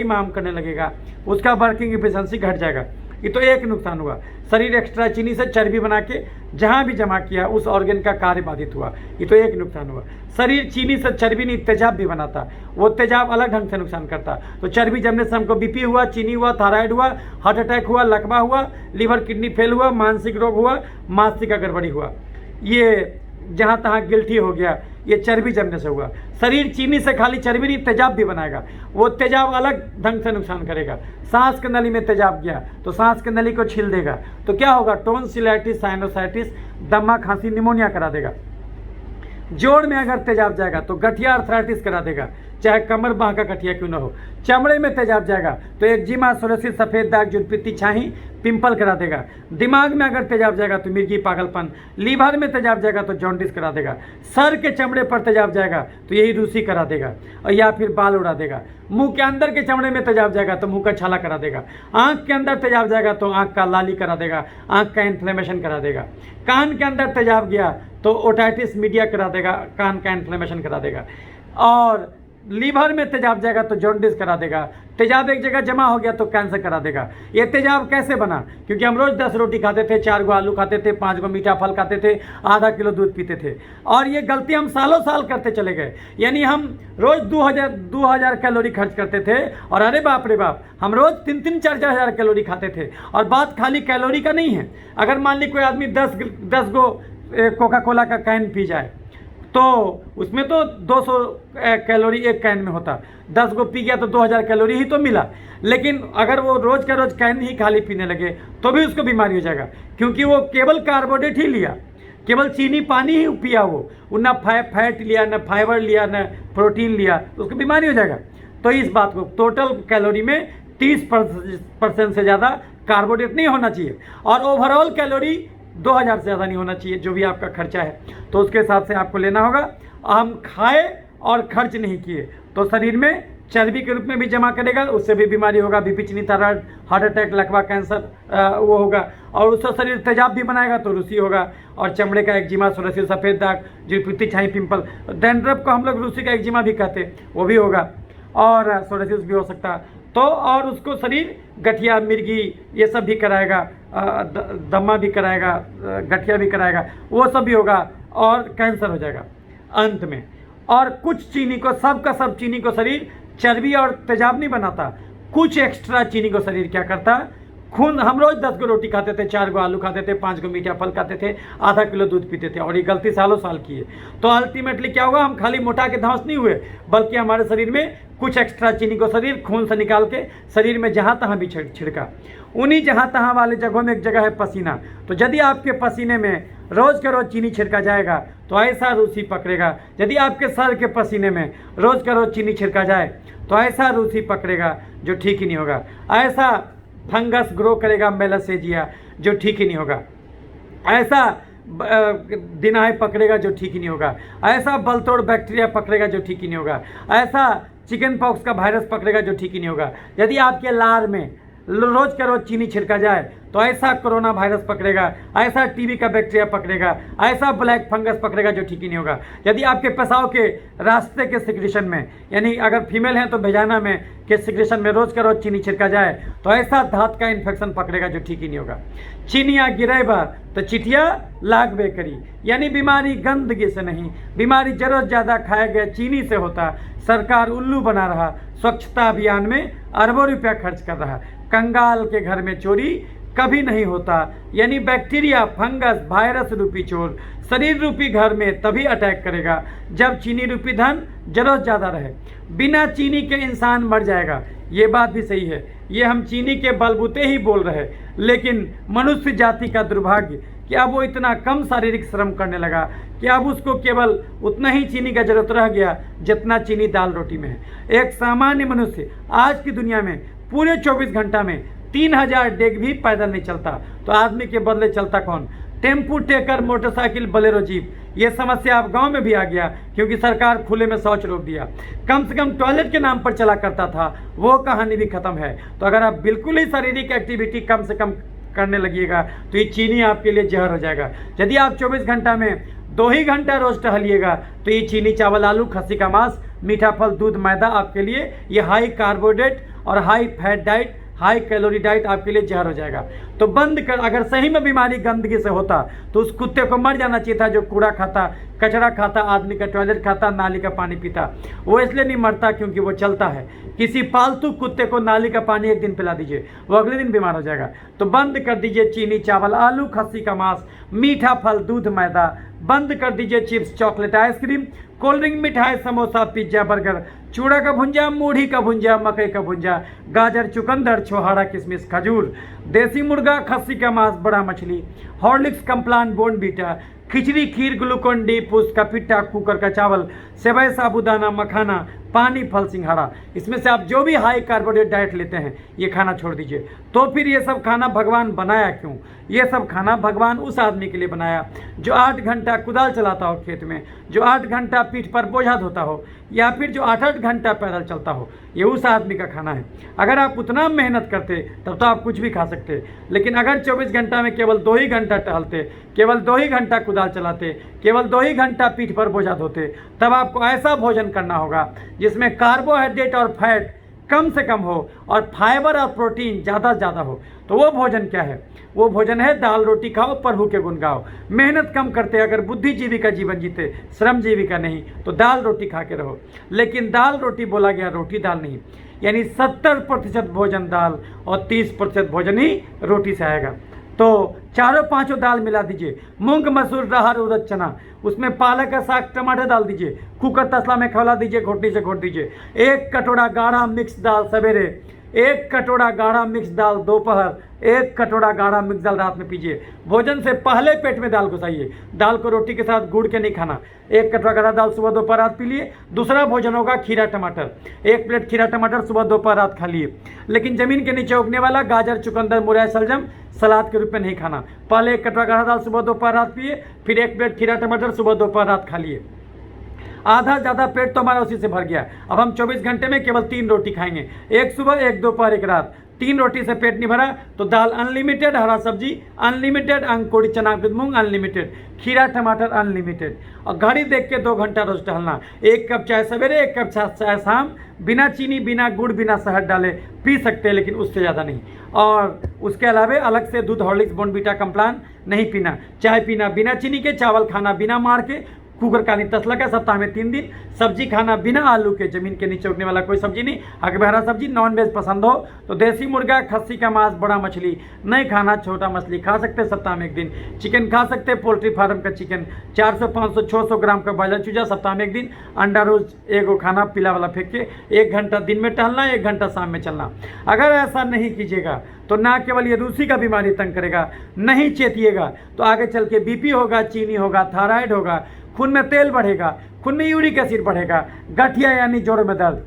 माम करने लगेगा, उसका वर्किंग एफिशिएंसी घट जाएगा। ये तो एक नुकसान हुआ। शरीर एक्स्ट्रा चीनी से चर्बी बना के जहाँ भी जमा किया उस ऑर्गन का कार्य बाधित हुआ, ये तो एक नुकसान हुआ। शरीर चीनी से चर्बी नहीं तेजाब भी बनाता, वो तेजाब अलग ढंग से नुकसान करता। तो चर्बी जमने से हमको बीपी हुआ, चीनी हुआ, थायराइड हुआ, हार्ट अटैक हुआ, लकवा हुआ, लीवर किडनी फेल हुआ, मानसिक रोग हुआ, मानसिक गड़बड़ी हुआ। ये जहाँ तहाँ गिल्टी हो गया, ये चर्बी जमने से हुआ। शरीर चीनी से खाली चर्बी नहीं तेजाब भी बनाएगा, वो तेजाब अलग ढंग से नुकसान करेगा। सांस के नली में तेजाब गया तो सांस के नली को छील देगा तो क्या होगा? टोंसिलाइटिस, साइनोसाइटिस, दमा, खांसी, निमोनिया करा देगा। जोड़ में अगर तेजाब जाएगा तो गठिया, अर्थराइटिस करा देगा, चाहे कमर बाह का गठिया क्यों ना हो। चमड़े में तेजाब जाएगा तो एक्जिमा, सोरियासिस, सफ़ेद दाग, जुलपित्ती, छाही, पिंपल करा देगा। दिमाग में अगर तेजाब जाएगा तो मिर्गी, पागलपन। लीवर में तेजाब जाएगा तो जॉन्डिस करा देगा। सर के चमड़े पर तेजाब जाएगा तो यही रूसी करा देगा और या फिर बाल उड़ा देगा। मुंह के अंदर के चमड़े में तेजाब जाएगा तो मुंह का छाला करा देगा। आँख के अंदर तेजाब जाएगा तो आँख का लाली करा देगा, आँख का इन्फ्लेमेशन करा देगा। कान के अंदर तेजाब गया तो ओटाइटिस मीडिया करा देगा, कान का इन्फ्लेमेशन करा देगा। और लीवर में तेजाब जाएगा तो जॉन्डिस करा देगा। तेजाब एक जगह जमा हो गया तो कैंसर करा देगा। ये तेजाब कैसे बना? क्योंकि हम रोज 10 रोटी खाते थे, 4 गो आलू खाते थे, 5 गो मीठा फल खाते थे, आधा किलो दूध पीते थे, और ये गलती हम सालों साल करते चले गए। यानी हम रोज 2000 कैलोरी खर्च करते थे और अरे बाप रे बाप, हम रोज 3-3, 4-4 हज़ार कैलोरी खाते थे। और बात खाली कैलोरी का नहीं है। अगर मान ली कोई आदमी 10 गो कोका कोला का कैन पी जाए तो उसमें तो 200 कैलोरी एक कैन में होता, 10 गो पी गया तो 2000 कैलोरी ही तो मिला। लेकिन अगर वो रोज़ का रोज़ कैन ही खाली पीने लगे तो भी उसको बीमारी हो जाएगा, क्योंकि वो केवल कार्बोहाइड्रेट ही लिया, केवल चीनी पानी ही पिया, वो ना फैट लिया, ना फाइबर लिया, ना प्रोटीन लिया, तो उसको बीमारी हो जाएगा। तो इस बात को टोटल कैलोरी में 30% से ज़्यादा कार्बोहाइड्रेट नहीं होना चाहिए और ओवरऑल कैलोरी 2000 से ज़्यादा नहीं होना चाहिए, जो भी आपका खर्चा है तो उसके हिसाब से आपको लेना होगा। हम खाए और खर्च नहीं किए तो शरीर में चर्बी के रूप में भी जमा करेगा, उससे भी बीमारी होगा, बीपी, चीनी, थायराइड, हार्ट अटैक, लकवा, कैंसर वो होगा। और उसका शरीर तेजाब भी बनाएगा तो रूसी होगा। और चमड़े का एक्जिमा, सोरासिस, सफ़ेद दाग, जो पीती छाई, पिंपल, डैंड्रफ को हम लोग रूसी का एक्जिमा भी कहते हैं, वो भी होगा। और सोरासिस भी हो सकता है। तो और उसको शरीर गठिया, मिर्गी, ये सब भी कराएगा, दमा भी कराएगा, गठिया भी कराएगा, वो सब भी होगा। और कैंसर हो जाएगा अंत में। और कुछ चीनी को, सब का सब चीनी को शरीर चर्बी और तेजाब नहीं बनाता, कुछ एक्स्ट्रा चीनी को शरीर क्या करता, खून। हम रोज 10 गो रोटी खाते थे, 4 गो आलू खाते थे, 5 गो मीठा फल खाते थे, आधा किलो दूध पीते थे, और ये गलती सालों साल की है। तो अल्टीमेटली क्या होगा, हम खाली मोटा के धंस नहीं हुए, बल्कि हमारे शरीर में कुछ एक्स्ट्रा चीनी को शरीर खून से निकाल के शरीर में जहाँ तहाँ भी छिड़का। उन्हीं जहाँ तहाँ वाले जगहों में एक जगह है पसीना। तो यदि आपके पसीने में रोज़ के रोज़ चीनी छिड़का जाएगा तो ऐसा रूसी पकड़ेगा। यदि आपके सर के पसीने में रोज़ का रोज़ चीनी छिड़का जाए तो ऐसा रूसी पकड़ेगा जो ठीक ही नहीं होगा। ऐसा फंगस ग्रो करेगा, मेलासेजिया, जो ठीक ही नहीं होगा। ऐसा दिनाय पकड़ेगा जो ठीक ही नहीं होगा। ऐसा बलतोड़ बैक्टीरिया पकड़ेगा जो ठीक ही नहीं होगा। ऐसा चिकन पॉक्स का वायरस पकड़ेगा जो ठीक ही नहीं होगा। यदि आपके लार में रोज का रोज चीनी छिड़का जाए तो ऐसा कोरोना वायरस पकड़ेगा, ऐसा टीबी का बैक्टीरिया पकड़ेगा, ऐसा ब्लैक फंगस पकड़ेगा जो ठीक ही नहीं होगा। यदि आपके पेशाब के रास्ते के सिक्रेशन में, यानी अगर फीमेल हैं तो भेजाना में के सिक्रेशन में रोज का रोज चीनी छिड़का जाए तो ऐसा धात का इन्फेक्शन पकड़ेगा जो ठीक ही नहीं होगा। चीनिया गिरेबा तो चिटिया लागबे करी, यानी बीमारी गंदगी से नहीं, बीमारी जरूरत ज़्यादा खाया गया चीनी से होता। सरकार उल्लू बना रहा, स्वच्छता अभियान में अरबों रुपया खर्च कर रहा। कंगाल के घर में चोरी कभी नहीं होता, यानी बैक्टीरिया, फंगस, वायरस रूपी चोर शरीर रूपी घर में तभी अटैक करेगा जब चीनी रूपी धन जरूरत ज़्यादा रहे। बिना चीनी के इंसान मर जाएगा, ये बात भी सही है। ये हम चीनी के बलबूते ही बोल रहे, लेकिन मनुष्य जाति का दुर्भाग्य कि अब वो इतना कम शारीरिक श्रम करने लगा कि अब उसको केवल उतना ही चीनी का जरूरत रह गया जितना चीनी दाल रोटी में है। एक सामान्य मनुष्य आज की दुनिया में पूरे 24 घंटा में 3000 डेग भी पैदल नहीं चलता, तो आदमी के बदले चलता कौन? Tempo, taker, motorcycle, Bolero, jeep. ये समस्या अब गांव में भी आ गया क्योंकि सरकार खुले में शौच रोक दिया। कम से कम टॉयलेट के नाम पर चला करता था, वो कहानी भी खत्म है। तो अगर आप बिल्कुल ही शारीरिक एक्टिविटी कम से कम करने लगिएगा तो ये चीनी आपके लिए जहर हो जाएगा। यदि आप 24 घंटा में 2 ही घंटा रोज टहलिएगा तो ये चीनी, चावल, आलू, खस्सी का मांस, मीठा फल, दूध, मैदा आपके लिए ये हाई कार्बोहाइड्रेट और high fat diet, high calorie diet आपके लिए जहर हो जाएगा। तो बंद कर। अगर सही में बीमारी गंदगी से होता तो उस कुत्ते को मर जाना चाहिए था जो कूड़ा खाता, कचरा खाता, आदमी का टॉयलेट खाता, नाली का पानी पीता। वो इसलिए नहीं मरता क्योंकि वो चलता है। किसी पालतू कुत्ते को नाली का पानी एक दिन पिला दीजिए, वो अगले दिन बीमार हो जाएगा। तो बंद कर दीजिए चीनी, चावल, आलू, खस्सी का मांस, मीठा फल, दूध, मैदा। बंद कर दीजिए chips, chocolate, ice cream, cold drink, मिठाई, समोसा, पिज्जा, बर्गर, चूड़ा का भुंजा, मूढ़ी का भुंजा, मकई का भुंजा, गाजर, चुकंदर, छोहाड़ा, किशमिश, खजूर, देसी मुर्गा, खस्सी का मांस, बड़ा मछली, हॉर्लिक्स, कम्प्लान, बोर्नवीटा, खिचड़ी, खीर, ग्लूकोन डी, पूस का पिट्ठा, कुकर का चावल, सेवई, साबूदाना, मखाना, पानी, फल, सिंघाड़ा। इसमें से आप जो भी हाई कार्बोहाइड्रेट डाइट लेते हैं ये खाना छोड़ दीजिए। तो फिर ये सब खाना भगवान बनाया क्यों? ये सब खाना भगवान उस आदमी के लिए बनाया जो 8 घंटा कुदाल चलाता हो खेत में, जो 8 घंटा पीठ पर बोझा ढोता हो, या फिर जो 8-8 घंटा पैदल चलता हो। ये उस आदमी का खाना है। अगर आप उतना मेहनत करते तब तो आप कुछ भी खा सकते, लेकिन अगर 24 घंटा में केवल 2 ही घंटा टहलते, केवल 2 ही घंटा कुदाल चलाते, केवल 2 ही घंटा पीठ पर बोझा ढोते, तब आपको ऐसा भोजन करना होगा जिसमें कार्बोहाइड्रेट और फैट कम से कम हो और फाइबर और प्रोटीन ज़्यादा से ज़्यादा हो। तो वो भोजन क्या है? वो भोजन है दाल रोटी खाओ, प्रभु के गुण गाओ। मेहनत कम करते, अगर बुद्धिजीवी का जीवन जीते, श्रमजीवी का नहीं, तो दाल रोटी खा के रहो। लेकिन दाल रोटी बोला गया, रोटी दाल नहीं। यानी 70% भोजन दाल और 30% भोजन ही रोटी से आएगा। तो चारों पांचों दाल मिला दीजिए, मूंग, मसूर, राहर, उड़द, चना, उसमें पालक का साग, टमाटर डाल दीजिए, कुकर तसला में खौला दीजिए, घोटनी से घोट दीजिए। 1 कटोरा गाढ़ा मिक्स दाल सवेरे, 1 कटोरा गाढ़ा मिक्स दाल दोपहर, 1 कटोरा गाढ़ा मिक्स दाल रात में पीजिए। भोजन से पहले पेट में दाल घुसाइए। दाल को रोटी के साथ गूड़ के नहीं खाना। 1 कटोरा गाढ़ा दाल सुबह दोपहर रात पी लिए। दूसरा भोजन होगा खीरा टमाटर, 1 प्लेट खीरा टमाटर सुबह दोपहर रात खा लिए। लेकिन जमीन के नीचे उगने वाला गाजर, चुकंदर, मुरई, शलजम सलाद के रूप में नहीं खाना। पहले 1 कटोरा गाढ़ा दाल सुबह दोपहर रात पिए, फिर 1 प्लेट खीरा टमाटर सुबह दोपहर रात खा लिए। आधा ज़्यादा पेट तो हमारा उसी से भर गया। अब हम 24 घंटे में केवल 3 रोटी खाएंगे, एक सुबह, एक दोपहर, एक रात। 3 रोटी से पेट नहीं भरा तो दाल अनलिमिटेड, हरा सब्जी अनलिमिटेड, अंकुरित चना मूंग अनलिमिटेड, खीरा टमाटर अनलिमिटेड। और घड़ी देख के 2 घंटा रोज टहलना, 1 कप चाय सवेरे, 1 कप चाय शाम, बिना चीनी, बिना गुड़, बिना शहद डाले पी सकते हैं, लेकिन उससे ज़्यादा नहीं। और उसके अलावा अलग से दूध, हॉर्लिक्स, बोर्नवीटा, कम्प्लान नहीं पीना। चाय पीना बिना चीनी के, चावल खाना बिना मार के, कुकर का नहीं तसला का, सप्ताह में 3 दिन। सब्जी खाना बिना आलू के, जमीन के नीचे उगने वाला कोई सब्जी नहीं। अगर हरा सब्जी, नॉन वेज पसंद हो तो देसी मुर्गा, खस्सी का मांस, बड़ा मछली नहीं खाना। छोटा मछली खा सकते हैं सप्ताह में 1 दिन। चिकन खा सकते हैं, पोल्ट्री फार्म का चिकन। 400, 500, 600 ग्राम का बॉयलर चूजा सप्ताह में 1 दिन। अंडा रोज एगो खाना, पीला वाला फेंक के। 1 घंटा दिन में टहलना, 1 घंटा शाम में चलना। अगर ऐसा नहीं कीजिएगा तो ना केवल ये रूसी का बीमारी तंग करेगा, नहीं चेतिएगा तो आगे चल के बीपी होगा, चीनी होगा, थायराइड होगा, खून में तेल बढ़ेगा, खून में यूरिक एसिड बढ़ेगा, गठिया यानी जोड़ों में दर्द,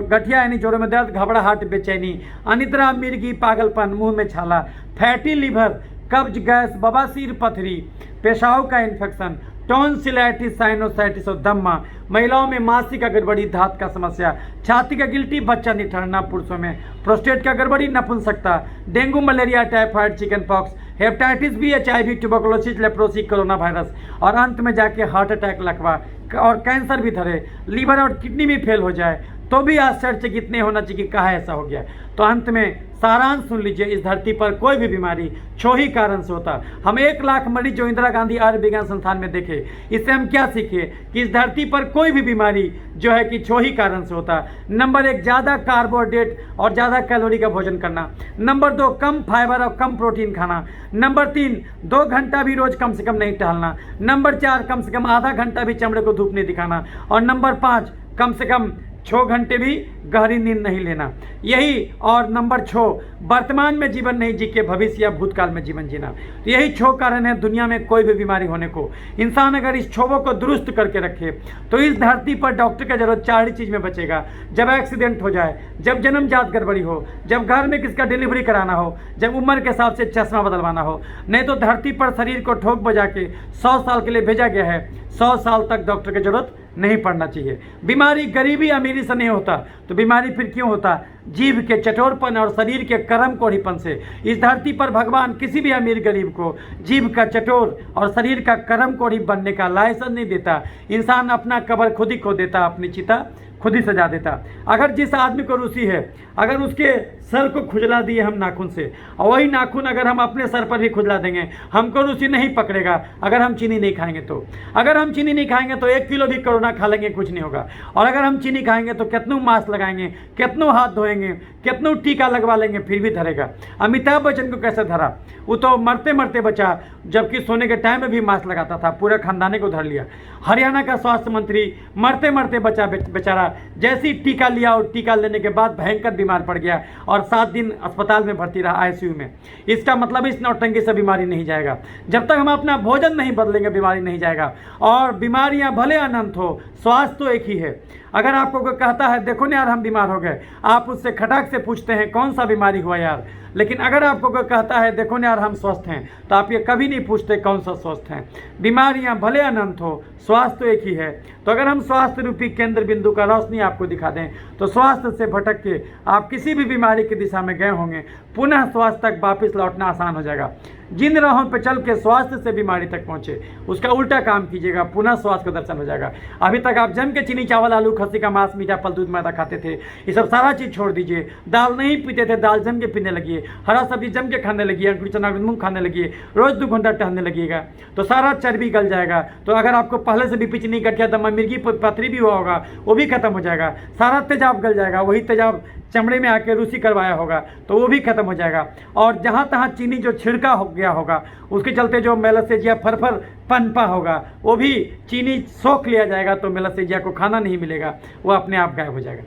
गठिया यानी जोड़ों में दर्द, घबराहट, बेचैनी, अनिद्रा, मिर्गी, पागलपन, मुंह में छाला, फैटी लीवर, कब्ज, गैस, बवासीर, पथरी, पेशाब का इन्फेक्शन, टॉन्सिलाइटिस, साइनोसाइटिस और दम्मा। महिलाओं में मासिक का गड़बड़ी, धात का समस्या, छाती का गिल्टी, बच्चा नहीं ठहरना। पुरुषों में प्रोस्टेट का गड़बड़ी, नपुंसकता, dengue, malaria, typhoid, chickenpox, hepatitis B, HIV, tuberculosis, leprosy, corona virus और अंत में जाके हार्ट अटैक, लकवा और कैंसर भी धरे, लीवर और किडनी भी फेल हो जाए तो भी आश्चर्यचकित नहीं होना चाहिए कि कहाँ ऐसा हो गया। तो अंत में सारांश सुन लीजिए, इस धरती पर कोई भी बीमारी छोही कारण से होता। हम 1 लाख मरीज जो इंदिरा गांधी आयुर्विज्ञान संस्थान में देखे, इससे हम क्या सीखे कि इस धरती पर कोई भी बीमारी जो है कि छोही कारण से होता। नंबर 1, ज़्यादा कार्बोहाइड्रेट और ज़्यादा कैलोरी का भोजन करना। नंबर 2, कम फाइबर और कम प्रोटीन खाना। नंबर 3, 2 घंटा भी रोज कम से कम नहीं टहलना। नंबर 4, कम से कम आधा घंटा भी चमड़े को धूप नहीं दिखाना। और नंबर 5, कम से कम 6 घंटे भी गहरी नींद नहीं लेना। यही और नंबर 6, वर्तमान में जीवन नहीं जी के भविष्य या भूतकाल में जीवन जीना। तो यही 6 कारण है दुनिया में कोई भी बीमारी होने को। इंसान अगर इस 6 को दुरुस्त करके रखे तो इस धरती पर डॉक्टर का जरूरत 4 ही चीज़ में बचेगा। जब एक्सीडेंट हो जाए, जब जन्मजात गड़बड़ी हो, जब घर में किसका डिलीवरी कराना हो, जब उम्र के हिसाब से चश्मा बदलवाना हो। नहीं तो धरती पर शरीर को ठोक बजा के 100 साल के लिए भेजा गया है, 100 साल तक डॉक्टर की जरूरत नहीं पड़ना चाहिए। बीमारी गरीबी अमीरी से नहीं होता तो बीमारी फिर क्यों होता? जीभ के चटोरपन और शरीर के कर्म कोढ़ीपन से। इस धरती पर भगवान किसी भी अमीर गरीब को जीभ का चटोर और शरीर का कर्म कोढ़ी बनने का लाइसेंस नहीं देता। इंसान अपना कब्र खुद ही खो देता, अपनी चिता खुद ही सजा देता। अगर जिस आदमी को रूसी है, अगर उसके सर को खुजला दिए हम नाखून से, और वही नाखून अगर हम अपने सर पर भी खुजला देंगे, हमको रूसी नहीं पकड़ेगा अगर हम चीनी नहीं खाएंगे तो। अगर हम चीनी नहीं खाएंगे तो 1 किलो भी कोरोना खा लेंगे, कुछ नहीं होगा। और अगर हम चीनी खाएंगे तो कितनों मास्क लगाएंगे, कितनों हाथ धोएंगे, कितनों टीका लगवा लेंगे, फिर भी धरेगा। अमिताभ बच्चन को कैसे धरा? वो तो मरते मरते बचा, जबकि सोने के टाइम में भी मास्क लगाता था, पूरे खानदाने को धर लिया। हरियाणा का स्वास्थ्य मंत्री मरते मरते बचा बेचारा, जैसे ही टीका लिया और टीका लेने के बाद भयंकर बीमार पड़ गया और 7 दिन अस्पताल में भर्ती रहा, ICU में। इसका मतलब इस नौटंकी से बीमारी नहीं जाएगा। जब तक हम अपना भोजन नहीं बदलेंगे बीमारी नहीं जाएगा। और बीमारियां भले अनंत हो, स्वास्थ्य तो एक ही है। अगर आपको कोई कहता है देखो ना यार हम बीमार हो गए, आप उससे खटाक से पूछते हैं कौन सा बीमारी हुआ यार। लेकिन अगर आपको कोई कहता है देखो ना यार हम स्वस्थ हैं, तो आप ये कभी नहीं पूछते कौन सा स्वस्थ हैं। बीमारियां भले अनंत हो, स्वास्थ्य तो एक ही है। तो अगर हम स्वास्थ्य रूपी केंद्र बिंदु का रोशनी आपको दिखा दें तो स्वास्थ्य से भटक के आप किसी भी बीमारी की दिशा में गए होंगे, पुनः स्वास्थ्य तक वापस लौटना आसान हो जाएगा। जिन राहों पर चल के स्वास्थ्य से बीमारी तक पहुंचे, उसका उल्टा काम कीजिएगा, पुनः स्वास्थ्य का दर्शन हो जाएगा। अभी तक आप जम के चीनी, चावल, आलू, खस्सी का मांस, मीठा फल, दूध, मैदा खाते थे, ये सब सारा चीज़ छोड़ दीजिए। दाल नहीं पीते थे, दाल जम के पीने लगिए। हरा सब्जी जम के खाने लगिए, अंकुरित चना मूंग खाने लगिए। रोज 2 घंटा टहलने लगिएगा तो सारा चर्बी गल जाएगा। तो अगर आपको पहले से बीपी, चीनी, गठिया, दमा, मिर्गी, पथरी भी हुआ होगा, वो भी खत्म हो जाएगा। सारा तेजाब गल जाएगा, वही तेजाब चमड़े में आके रूसी करवाया होगा तो वो भी खत्म हो जाएगा। और जहाँ तहाँ चीनी जो छिड़का हो गया होगा, उसके चलते जो मेलासेजिया फरफर पनपा होगा, वो भी चीनी सोख लिया जाएगा, तो मेलासेजिया को खाना नहीं मिलेगा, वो अपने आप गायब हो जाएगा।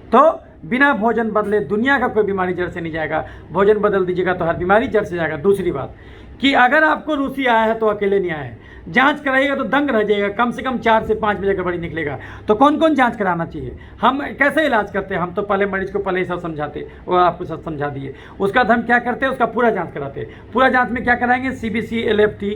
तो बिना भोजन बदले दुनिया का कोई बीमारी जड़ से नहीं जाएगा। भोजन बदल दीजिएगा तो हर बीमारी जड़ से जाएगा। दूसरी बात कि अगर आपको रूसी आया है तो अकेले नहीं आया है, जांच कराइएगा तो दंग रह जाएगा। कम से कम 4 से 5 बजे गड़बड़ी निकलेगा। तो कौन कौन जांच कराना चाहिए? हम कैसे इलाज करते हैं? हम तो पहले मरीज को पहले ही सब समझाते, वो आपको सब समझा दिए। उसके बाद हम क्या करते हैं, उसका पूरा जांच कराते हैं। पूरा जांच में क्या कराएंगे? CBC, LFT,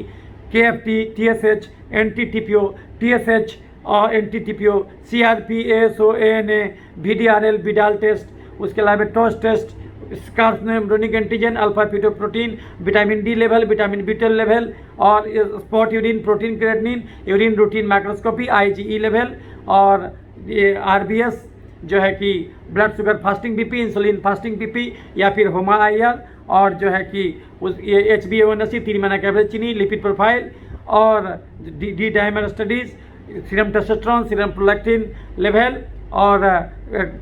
KFT, TSH, NT-TPO, TSH, और NTTPO, CRP, ASO, ANA, VDRL, Widal test, उसके अलावा torch test, carcinoembryonic antigen, alpha fetoprotein, vitamin D level, vitamin B12 level, और spot urine, protein creatinine, urine routine microscopy, IgE level, और ये RBS जो है कि blood sugar fasting BP, insulin fasting BP, या फिर होमा IR, और जो है कि उस ये HbA1c 3 महीना का एवरेज चीनी, लिपिड प्रोफाइल, और D dimer studies, serum testosterone, serum prolactin level, और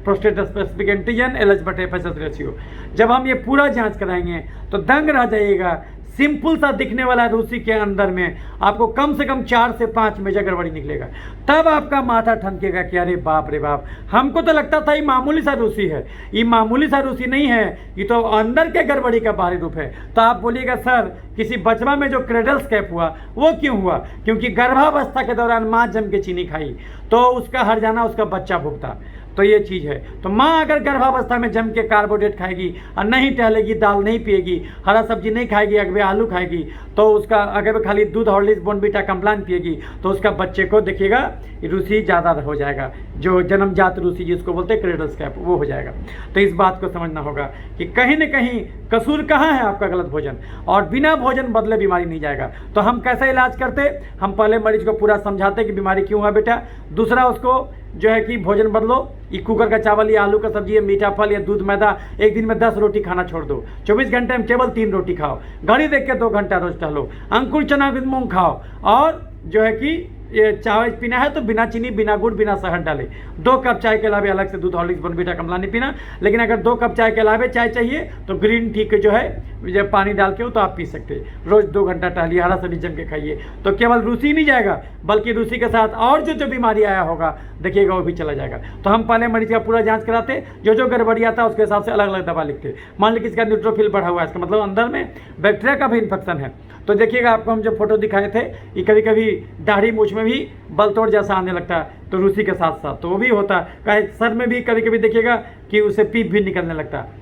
prostate specific antigen, LH/FSH ratio. जब हम ये पूरा जांच कराएंगे तो दंग रह जाइएगा। सिंपल सा दिखने वाला रूसी के अंदर में आपको कम से कम 4 से 5 मेजर गड़बड़ी निकलेगा। तब आपका माथा ठनकेगा कि अरे बाप रे बाप, हमको तो लगता था ये मामूली सा रूसी है। ये मामूली सा रूसी नहीं है, ये तो अंदर के गड़बड़ी का बाहरी रूप है। तो आप बोलिएगा सर किसी बचवा में जो क्रेडल स्कैप हुआ वो क्यों हुआ? क्योंकि गर्भावस्था के दौरान माँ जम के चीनी खाई तो उसका हर्जाना उसका बच्चा भुगता। तो ये चीज़ है। तो माँ अगर गर्भावस्था में जम के कार्बोहाइड्रेट खाएगी और नहीं टहलेगी, दाल नहीं पिएगी, हरा सब्जी नहीं खाएगी, अगवे आलू खाएगी, तो उसका अगर खाली दूध, हॉर्लिक्स, बोर्नविटा, कॉम्प्लान पिएगी, तो उसका बच्चे को देखिएगा रूसी ज़्यादा हो जाएगा। जो जन्मजात रूसी जिसको बोलते हैं क्रेडल स्कैप, वो हो जाएगा। तो इस बात को समझना होगा कि कहीं न कहीं कसूर कहाँ है आपका? गलत भोजन। और बिना भोजन बदले बीमारी नहीं जाएगा। तो हम कैसा इलाज करते? हम पहले मरीज को पूरा समझाते कि बीमारी क्यों हुआ बेटा। दूसरा, उसको जो है कि भोजन बदलो। ये कुकर का चावल या आलू का सब्जी या मीठा फल या दूध मैदा, एक दिन में 10 रोटी खाना छोड़ दो। 24 घंटे में केवल 3 रोटी खाओ। घड़ी देख के 2 घंटा रोज टहलो। अंकुर चना विद मूंग खाओ। और जो है कि ये चाय पीना है तो बिना चीनी, बिना गुड़, बिना शहद डाले। 2 कप चाय के अलावा अलग से दूध, हॉर्लिक्स, बोर्नविटा, कॉम्प्लान नहीं पीना। लेकिन अगर 2 कप चाय के अलावा चाय चाहिए तो ग्रीन टी के जो है जब पानी डाल के हो तो आप पी सकते हैं। रोज 2 घंटा टहलिए, हरा सब्जी जम के खाइए। तो केवल रूसी नहीं जाएगा, बल्कि रूसी के साथ और जो बीमारी आया होगा देखिएगा वो भी चला जाएगा। तो हम पहले मरीज का पूरा जांच कराते, जो गड़बड़ी आता है उसके हिसाब से अलग अलग दवा लिखते। मान लीजिए किसका न्यूट्रोफिल बढ़ा हुआ है, इसका मतलब अंदर में बैक्टीरिया का भी इन्फेक्शन है। तो देखिएगा आपको हम जो फोटो दिखाए थे, ये कभी कभी दाढ़ी मूछ में भी बलतोड़ जैसा आने लगता है, तो रूसी के साथ साथ तो वो भी होता है। सर में भी कभी कभी देखिएगा कि उसे पीप भी निकलने लगता है।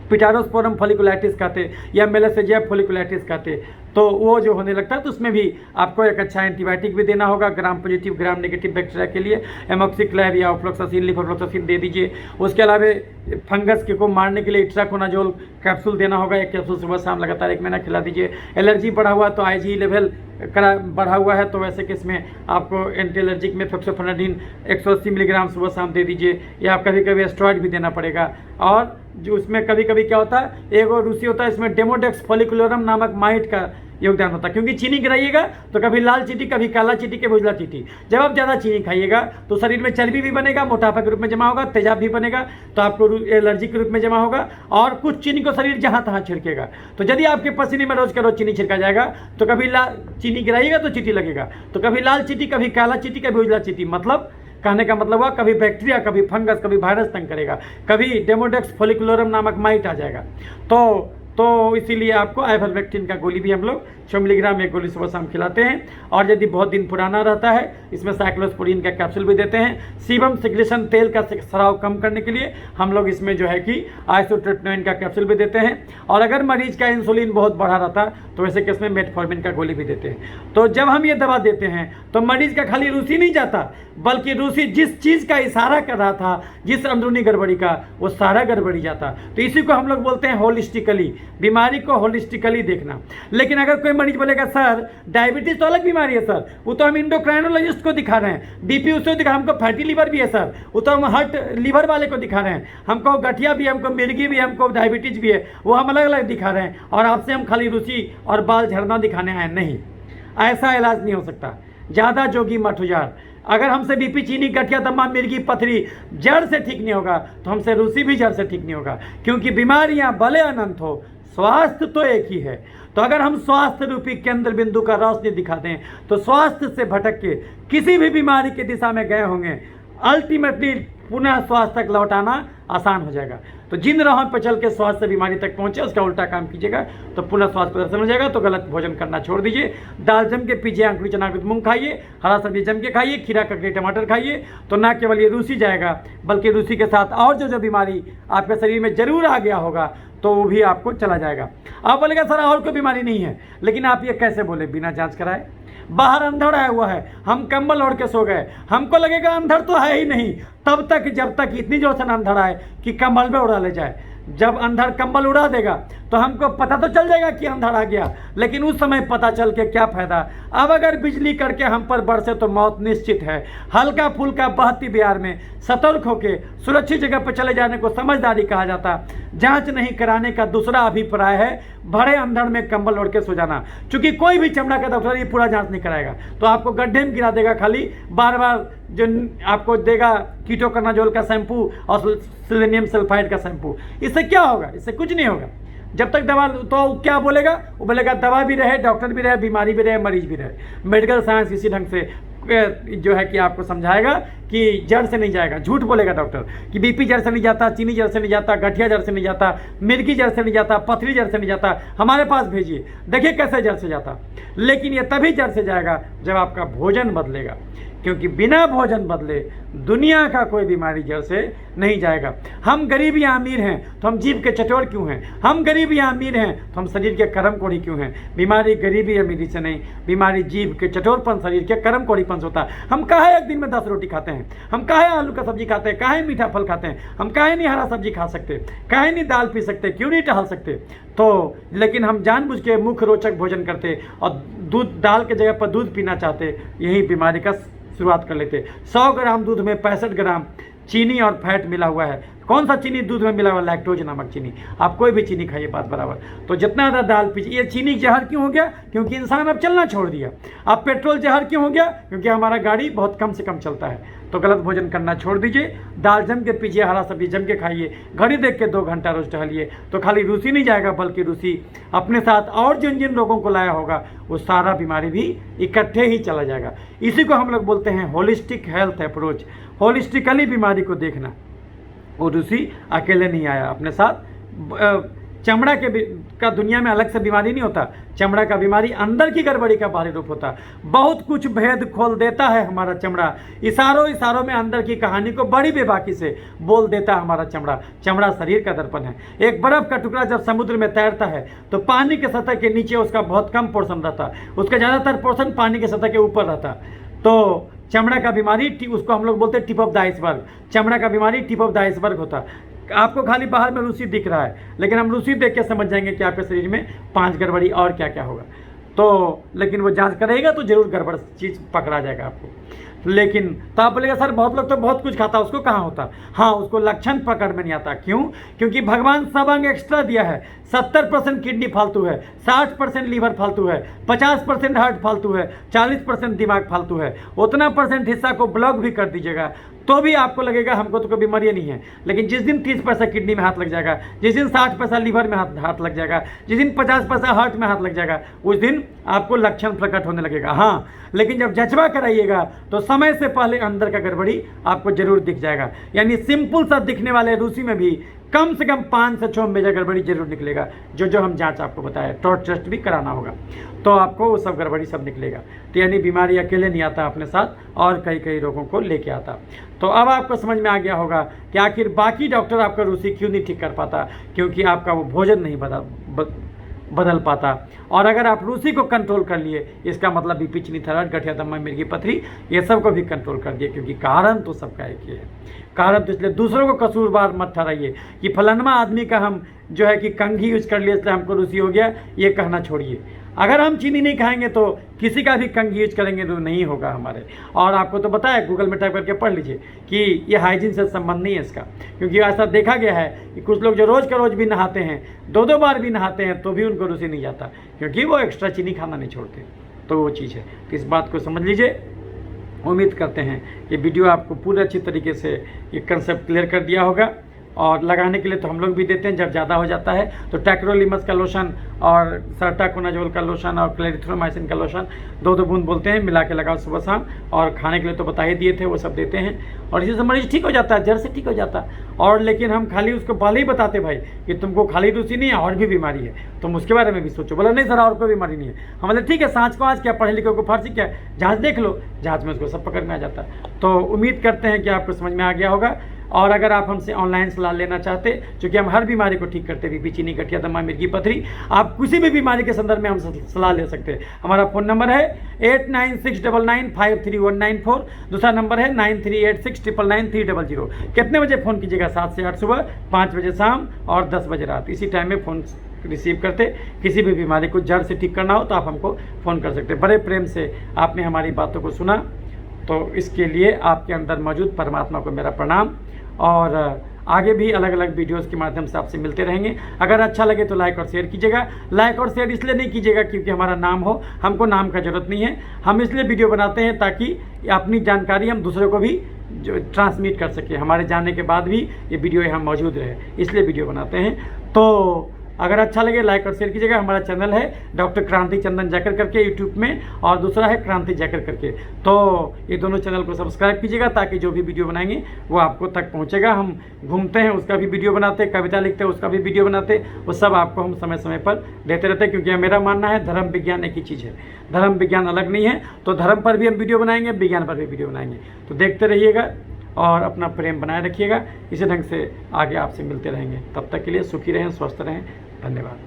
पिटारोस्पोरम फोलिकुलाइटिस कहते या मेलासेजिया फोलिकुलाइटिस कहते, तो वो जो होने लगता है तो उसमें भी आपको एक अच्छा एंटीबायोटिक भी देना होगा gram positive gram negative bacteria के लिए। एमोक्सिक्लेव या ऑफ्लोक्सासिन, लिफोफ्लोक्सासिन दे दीजिए। उसके अलावा फंगस के को मारने के लिए इट्राकोनाजोल कैप्सूल देना होगा। 1 कैप्सूल सुबह शाम लगातार 1 महीना खिला दीजिए। एलर्जी बढ़ा हुआ तो IgE लेवल बढ़ा हुआ है तो वैसे केस में आपको एंटी एलर्जिक में फेक्सोफेनाडिन 180 मिलीग्राम सुबह शाम दे दीजिए। या कभी कभी एस्ट्रॉइड भी देना पड़ेगा। और जो उसमें कभी कभी क्या होता है, एक और रूसी होता है, इसमें डेमोडेक्स फोलिकुलोरम नामक माइट का योगदान होता है। क्योंकि चीनी गिराइएगा तो कभी लाल चीटी, कभी काला चीटी, कभी उजला चीटी। जब आप ज़्यादा चीनी खाइएगा तो शरीर में चर्बी भी बनेगा, मोटापा के रूप में जमा होगा, तेजाब भी बनेगा, तो आपको एलर्जी के रूप में जमा होगा। और कुछ चीनी को शरीर जहाँ तहाँ छिड़केगा। तो यदि आपके पसीने में रोज का रोज चीनी छिड़का जाएगा तो कभी चीनी गिराइएगा तो चीटी लगेगा, तो कभी लाल चीटी, कभी काला चीटी, कभी उजला चीटी। मतलब कहने का मतलब हुआ कभी बैक्टीरिया, कभी फंगस, कभी वायरस तंग करेगा, कभी डेमोडेक्स फोलिकुलोरम नामक माइट आ जाएगा। तो इसीलिए आपको आइवरमेक्टिन का गोली भी हम लोग 100 मिलीग्राम एक गोली सुबह शाम खिलाते हैं। और यदि बहुत दिन पुराना रहता है इसमें साइक्लोस्पोरिन का कैप्सूल भी देते हैं। सीबम सिक्रेशन तेल का स्राव कम करने के लिए हम लोग इसमें जो है कि आइसोट्रेटिनोइन का कैप्सूल भी देते हैं। और अगर मरीज का इंसुलिन बहुत बढ़ा रहता है तो वैसे केस में मेटफॉर्मिन का गोली भी देते हैं। तो जब हम ये दवा देते हैं तो मरीज का खाली रूसी नहीं जाता, बल्कि रूसी जिस चीज़ का इशारा कर रहा था, जिस अंदरूनी गड़बड़ी का, वो सारा गड़बड़ी जाता। तो इसी को हम लोग बोलते हैं होलिस्टिकली, बीमारी को होलिस्टिकली देखना। लेकिन अगर कोई मरीज बोलेगा सर डायबिटीज तो अलग बीमारी है सर, वो तो हम इंडोक्राइनोलॉजिस्ट को दिखा रहे हैं, बीपी उसको दिखा, हमको फैटी लीवर भी है सर, वो तो हम हार्ट लीवर वाले को दिखा रहे हैं, हमको गठिया भी, हमको मिर्गी भी, हमको डायबिटीज भी है, वो हम अलग अलग दिखा रहे हैं। और आपसे हम खाली रूसी और बाल झड़ना दिखाने आए नहीं। ऐसा इलाज नहीं हो सकता। ज़्यादा जोगी मत उजाड़। अगर हमसे बीपी, चीनी, गठिया, दमा, मिर्गी, पथरी जड़ से ठीक नहीं होगा तो हमसे रूसी भी जड़ से ठीक नहीं होगा। क्योंकि बीमारियां भले अनंत हो, स्वास्थ्य तो एक ही है। तो अगर हम स्वास्थ्य रूपी केंद्र बिंदु का रोशनी दिखा दें तो स्वास्थ्य से भटक के किसी भी बीमारी की दिशा में गए होंगे, अल्टीमेटली पुनः स्वास्थ्य तक लौटाना आसान हो जाएगा। तो जिन राहों पर चल के स्वास्थ्य से बीमारी तक पहुंचे उसका उल्टा काम कीजिएगा तो पुनः स्वास्थ्य प्रदर्शन हो जाएगा। तो गलत भोजन करना छोड़ दीजिए। दाल जम के पीजिए, अंकुरी चना के मूंग खाइए, हरा सब्जी जम के खाइए, खीरा, ककड़ी, टमाटर खाइए। तो ना केवल ये रूसी जाएगा बल्कि रूसी के साथ और जो बीमारी आपके शरीर में जरूर आ गया होगा तो वो भी आपको चला जाएगा। आप बोलेगा सर और कोई बीमारी नहीं है, लेकिन आप ये कैसे बोले बिना जांच कराए? बाहर अंधड़ आया हुआ है, हम कंबल ओढ़ के सो गए, हमको लगेगा अंधड़ तो है ही नहीं तब तक जब तक इतनी जोर से अंधड़ आए कि कंबल में उड़ा ले जाए। जब अंधड़ कंबल उड़ा देगा तो हमको पता तो चल जाएगा कि अंधड़ आ गया, लेकिन उस समय पता चल के क्या फायदा। अब अगर बिजली करके हम पर बरसे तो मौत निश्चित है। हल्का फुल्का बहती बिहार में सतर्क होकर सुरक्षित जगह पर चले जाने को समझदारी कहा जाता। जांच नहीं कराने का दूसरा अभिप्राय है भरे अंधड़ में कंबल ओढ़ के सो जाना। चूंकि कोई भी चमड़ा का डॉक्टर ये पूरा जांच नहीं कराएगा तो आपको गड्ढे में गिरा देगा, खाली बार बार जो आपको देगा कीटोकर्नाजोल का शैम्पू और सेलेनियम सल्फाइड का शैम्पू। इससे क्या होगा? इससे कुछ नहीं होगा। जब तक दवा, तो क्या बोलेगा? वो बोलेगा दवा भी रहे, डॉक्टर भी रहे, बीमारी भी रहे, मरीज भी रहे। मेडिकल साइंस इसी ढंग से जो है कि आपको समझाएगा कि जड़ से नहीं जाएगा। झूठ बोलेगा डॉक्टर कि बीपी जड़ से नहीं जाता, चीनी जड़ से नहीं जाता, गठिया जड़ से नहीं जाता, मिर्गी जड़ से नहीं जाता, पथरी जड़ से नहीं जाता, हमारे पास भेजिए देखिए कैसे जड़ से जाता। लेकिन ये तभी जड़ से जाएगा जब आपका भोजन बदलेगा, क्योंकि बिना भोजन बदले दुनिया का कोई बीमारी जड़ से नहीं जाएगा। हम गरीब या अमीर हैं तो हम जीभ के चटोर क्यों हैं? हम गरीब या अमीर हैं तो हम शरीर के कर्म कोढ़ी क्यों हैं? बीमारी गरीबी अमीरी से नहीं, बीमारी जीभ के चटोरपन, शरीर के कर्म कोढ़ीपन से होता है। हम काहे एक दिन में 10 रोटी खाते हैं? हम काहे आलू का सब्जी खाते हैं? काहे मीठा फल खाते हैं? हम काहे नहीं हरा सब्जी खा सकते? काहे नहीं दाल पी सकते? क्यों नहीं टहल सकते? तो लेकिन हम जानबूझ के मुख रोचक भोजन करते और दूध दाल के जगह पर दूध पीना चाहते, यही बीमारी का शुरुआत कर लेते। 100 ग्राम दूध में 65 ग्राम चीनी और फैट मिला हुआ है। कौन सा चीनी दूध में मिला हुआ? लैक्टोज नामक चीनी। आप कोई भी चीनी खाइए बात बराबर। तो जितना ज़्यादा दाल पीजिए। ये चीनी जहर क्यों हो गया? क्योंकि इंसान अब चलना छोड़ दिया। अब पेट्रोल जहर क्यों हो गया? क्योंकि हमारा गाड़ी बहुत कम से कम चलता है। तो गलत भोजन करना छोड़ दीजिए, दाल जम के पीजिए, हरा सब्जी जम के खाइए, घड़ी देख के 2 घंटा रोज टहलिए। तो खाली रूसी नहीं जाएगा, बल्कि रूसी अपने साथ और जिन जिन लोगों को लाया होगा वो सारा बीमारी भी इकट्ठे ही चला जाएगा। इसी को हम लोग बोलते हैं होलिस्टिक हेल्थ अप्रोच। होलिस्टिकली बीमारी को देखना। वो रूसी अकेले नहीं आया, अपने साथ चमड़ा का दुनिया में अलग से बीमारी नहीं होता। चमड़ा का बीमारी अंदर की गड़बड़ी का बाहरी रूप होता। बहुत कुछ भेद खोल देता है हमारा चमड़ा। इशारों इशारों में अंदर की कहानी को बड़ी बेबाकी से बोल देता है हमारा चमड़ा। चमड़ा शरीर का दर्पण है। एक बर्फ का टुकड़ा जब समुद्र में तैरता है तो पानी के सतह के नीचे उसका बहुत कम पोर्शन रहता, उसका ज़्यादातर पोर्शन पानी के सतह के ऊपर रहता। तो चमड़ा का बीमारी, उसको हम लोग बोलते हैं टिप ऑफ द आइसबर्ग। चमड़ा का बीमारी टिप ऑफ द आइसबर्ग होता। आपको खाली बाहर में रूसी दिख रहा है, लेकिन हम रूसी देख के समझ जाएंगे कि आपके शरीर में 5 गड़बड़ी और क्या क्या होगा। तो लेकिन वो जांच करेगा तो जरूर गड़बड़ चीज़ पकड़ा जाएगा आपको। लेकिन तो आप बोलेगा सर बहुत लोग तो बहुत कुछ खाता, उसको कहाँ होता? हाँ, उसको लक्षण पकड़ में नहीं आता। क्यों? क्योंकि भगवान सब अंग एक्स्ट्रा दिया है। 70% किडनी फालतू है, 60% लीवर फालतू है, 50% हार्ट फालतू है, 40% दिमाग फालतू है। उतना % हिस्सा को ब्लॉक भी कर दीजिएगा तो भी आपको लगेगा हमको तो कोई बीमारी नहीं है। लेकिन जिस दिन 30 पैसा किडनी में हाथ लग जाएगा, जिस दिन 60 पैसा लीवर में हाथ लग जाएगा, जिस दिन 50 पैसा हार्ट में हाथ लग जाएगा, उस दिन आपको लक्षण प्रकट होने लगेगा। हाँ, लेकिन जब जचवा कराइएगा तो समय से पहले अंदर का गड़बड़ी आपको जरूर दिख जाएगा। यानी सिंपल सा दिखने वाले रूसी में भी कम से कम 5 से 6 मेजर गड़बड़ी जरूर निकलेगा। जो हम जांच आपको बताया, टॉर्च टेस्ट भी कराना होगा तो आपको वो सब गड़बड़ी सब निकलेगा। तो यानी बीमारी अकेले नहीं आता, अपने साथ और कई रोगों को लेके आता। तो अब आपको समझ में आ गया होगा कि आखिर बाकी डॉक्टर आपका रूसी क्यों नहीं ठीक कर पाता, क्योंकि आपका वो भोजन नहीं बदल पाता। और अगर आप रूसी को कंट्रोल कर लिए, इसका मतलब बीपी, चीनी, थायराइड, गठिया, दमा, मिर्गी, पथरी, ये सब को भी कंट्रोल कर दिए। क्योंकि कारण तो सबका एक ही है। कारण तो इसलिए दूसरों को कसूरवार मत ठहराइए कि फलानमा आदमी का हम जो है कि कंघी यूज कर लिए इसलिए हमको रूसी हो गया, ये कहना छोड़िए। अगर हम चीनी नहीं खाएंगे तो किसी का भी कंघी यूज करेंगे तो नहीं होगा हमारे। और आपको तो बताया, गूगल में टाइप करके पढ़ लीजिए कि ये हाइजीन से संबंध नहीं है इसका। क्योंकि ऐसा देखा गया है कि कुछ लोग जो रोज़ का रोज़ भी नहाते हैं, 2-2 बार भी नहाते हैं, तो भी उनको रूसी नहीं जाता, क्योंकि वो एक्स्ट्रा चीनी खाना नहीं छोड़ते। तो वो चीज़ है, तो इस बात को समझ लीजिए। उम्मीद करते हैं कि वीडियो आपको पूरे अच्छी तरीके से ये कंसेप्ट क्लियर कर दिया होगा। और लगाने के लिए तो हम लोग भी देते हैं, जब ज़्यादा हो जाता है तो टैक्रोलिमस का लोशन और सर्टाकोनाजोल का लोशन और क्लेरिथ्रोमाइसिन का लोशन 2-2 बूंद बोलते हैं, मिला के लगाओ सुबह शाम। और खाने के लिए तो बता ही दिए थे, वो सब देते हैं और इसी से मरीज ठीक हो जाता है, जड़ से ठीक हो जाता है। और लेकिन हम खाली उसको पहले ही बताते भाई कि तुमको खाली रूसी नहीं है, और भी बीमारी है, तुम उसके बारे में भी सोचो। बोला नहीं सर और कोई बीमारी नहीं है। हम बोले ठीक है, सांच को आज क्या, पढ़े लिखे को फारसी क्या, जाँच देख लो, जाँच में उसको सब पकड़ में आ जाता है। तो उम्मीद करते हैं कि आपको समझ में आ गया होगा। और अगर आप हमसे ऑनलाइन सलाह लेना चाहते, क्योंकि हम हर बीमारी को ठीक करते, बीपी, चीनी, गठिया, दमा, मिर्गी, पथरी, आप किसी भी बीमारी के संदर्भ में हम सलाह ले सकते हैं। हमारा फ़ोन नंबर है 8969953194। दूसरा नंबर है 9386999300। कितने बजे फ़ोन कीजिएगा? 7 से 8 सुबह, 5 बजे शाम और 10 बजे रात। इसी टाइम में फ़ोन रिसीव करते। किसी भी बीमारी को जड़ से ठीक करना हो तो आप हमको फ़ोन कर सकते हैं। बड़े प्रेम से आपने हमारी बातों को सुना, तो इसके लिए आपके अंदर मौजूद परमात्मा को मेरा प्रणाम। और आगे भी अलग अलग वीडियोस के माध्यम से आपसे मिलते रहेंगे। अगर अच्छा लगे तो लाइक और शेयर कीजिएगा। लाइक और शेयर इसलिए नहीं कीजिएगा क्योंकि हमारा नाम हो, हमको नाम का ज़रूरत नहीं है। हम इसलिए वीडियो बनाते हैं ताकि अपनी जानकारी हम दूसरों को भी जो ट्रांसमिट कर सके, हमारे जाने के बाद भी ये वीडियो यहाँ मौजूद रहे, इसलिए वीडियो बनाते हैं। तो अगर अच्छा लगे लाइक और शेयर कीजिएगा। हमारा चैनल है डॉक्टर क्रांति चंदन जैकर करके यूट्यूब में, और दूसरा है क्रांति जैकर करके। तो ये दोनों चैनल को सब्सक्राइब कीजिएगा ताकि जो भी वीडियो बनाएंगे वो आपको तक पहुंचेगा। हम घूमते हैं उसका भी वीडियो बनाते, कविता लिखते हैं उसका भी वीडियो बनाते, वो सब आपको हम समय समय पर देते रहते हैं। क्योंकि मेरा मानना है धर्म विज्ञान एक ही चीज़ है, धर्म विज्ञान अलग नहीं है। तो धर्म पर भी हम वीडियो बनाएंगे, विज्ञान पर भी वीडियो बनाएंगे। तो देखते रहिएगा और अपना प्रेम बनाए रखिएगा। इसी ढंग से आगे आपसे मिलते रहेंगे। तब तक के लिए सुखी रहें, स्वस्थ रहें। धन्यवाद।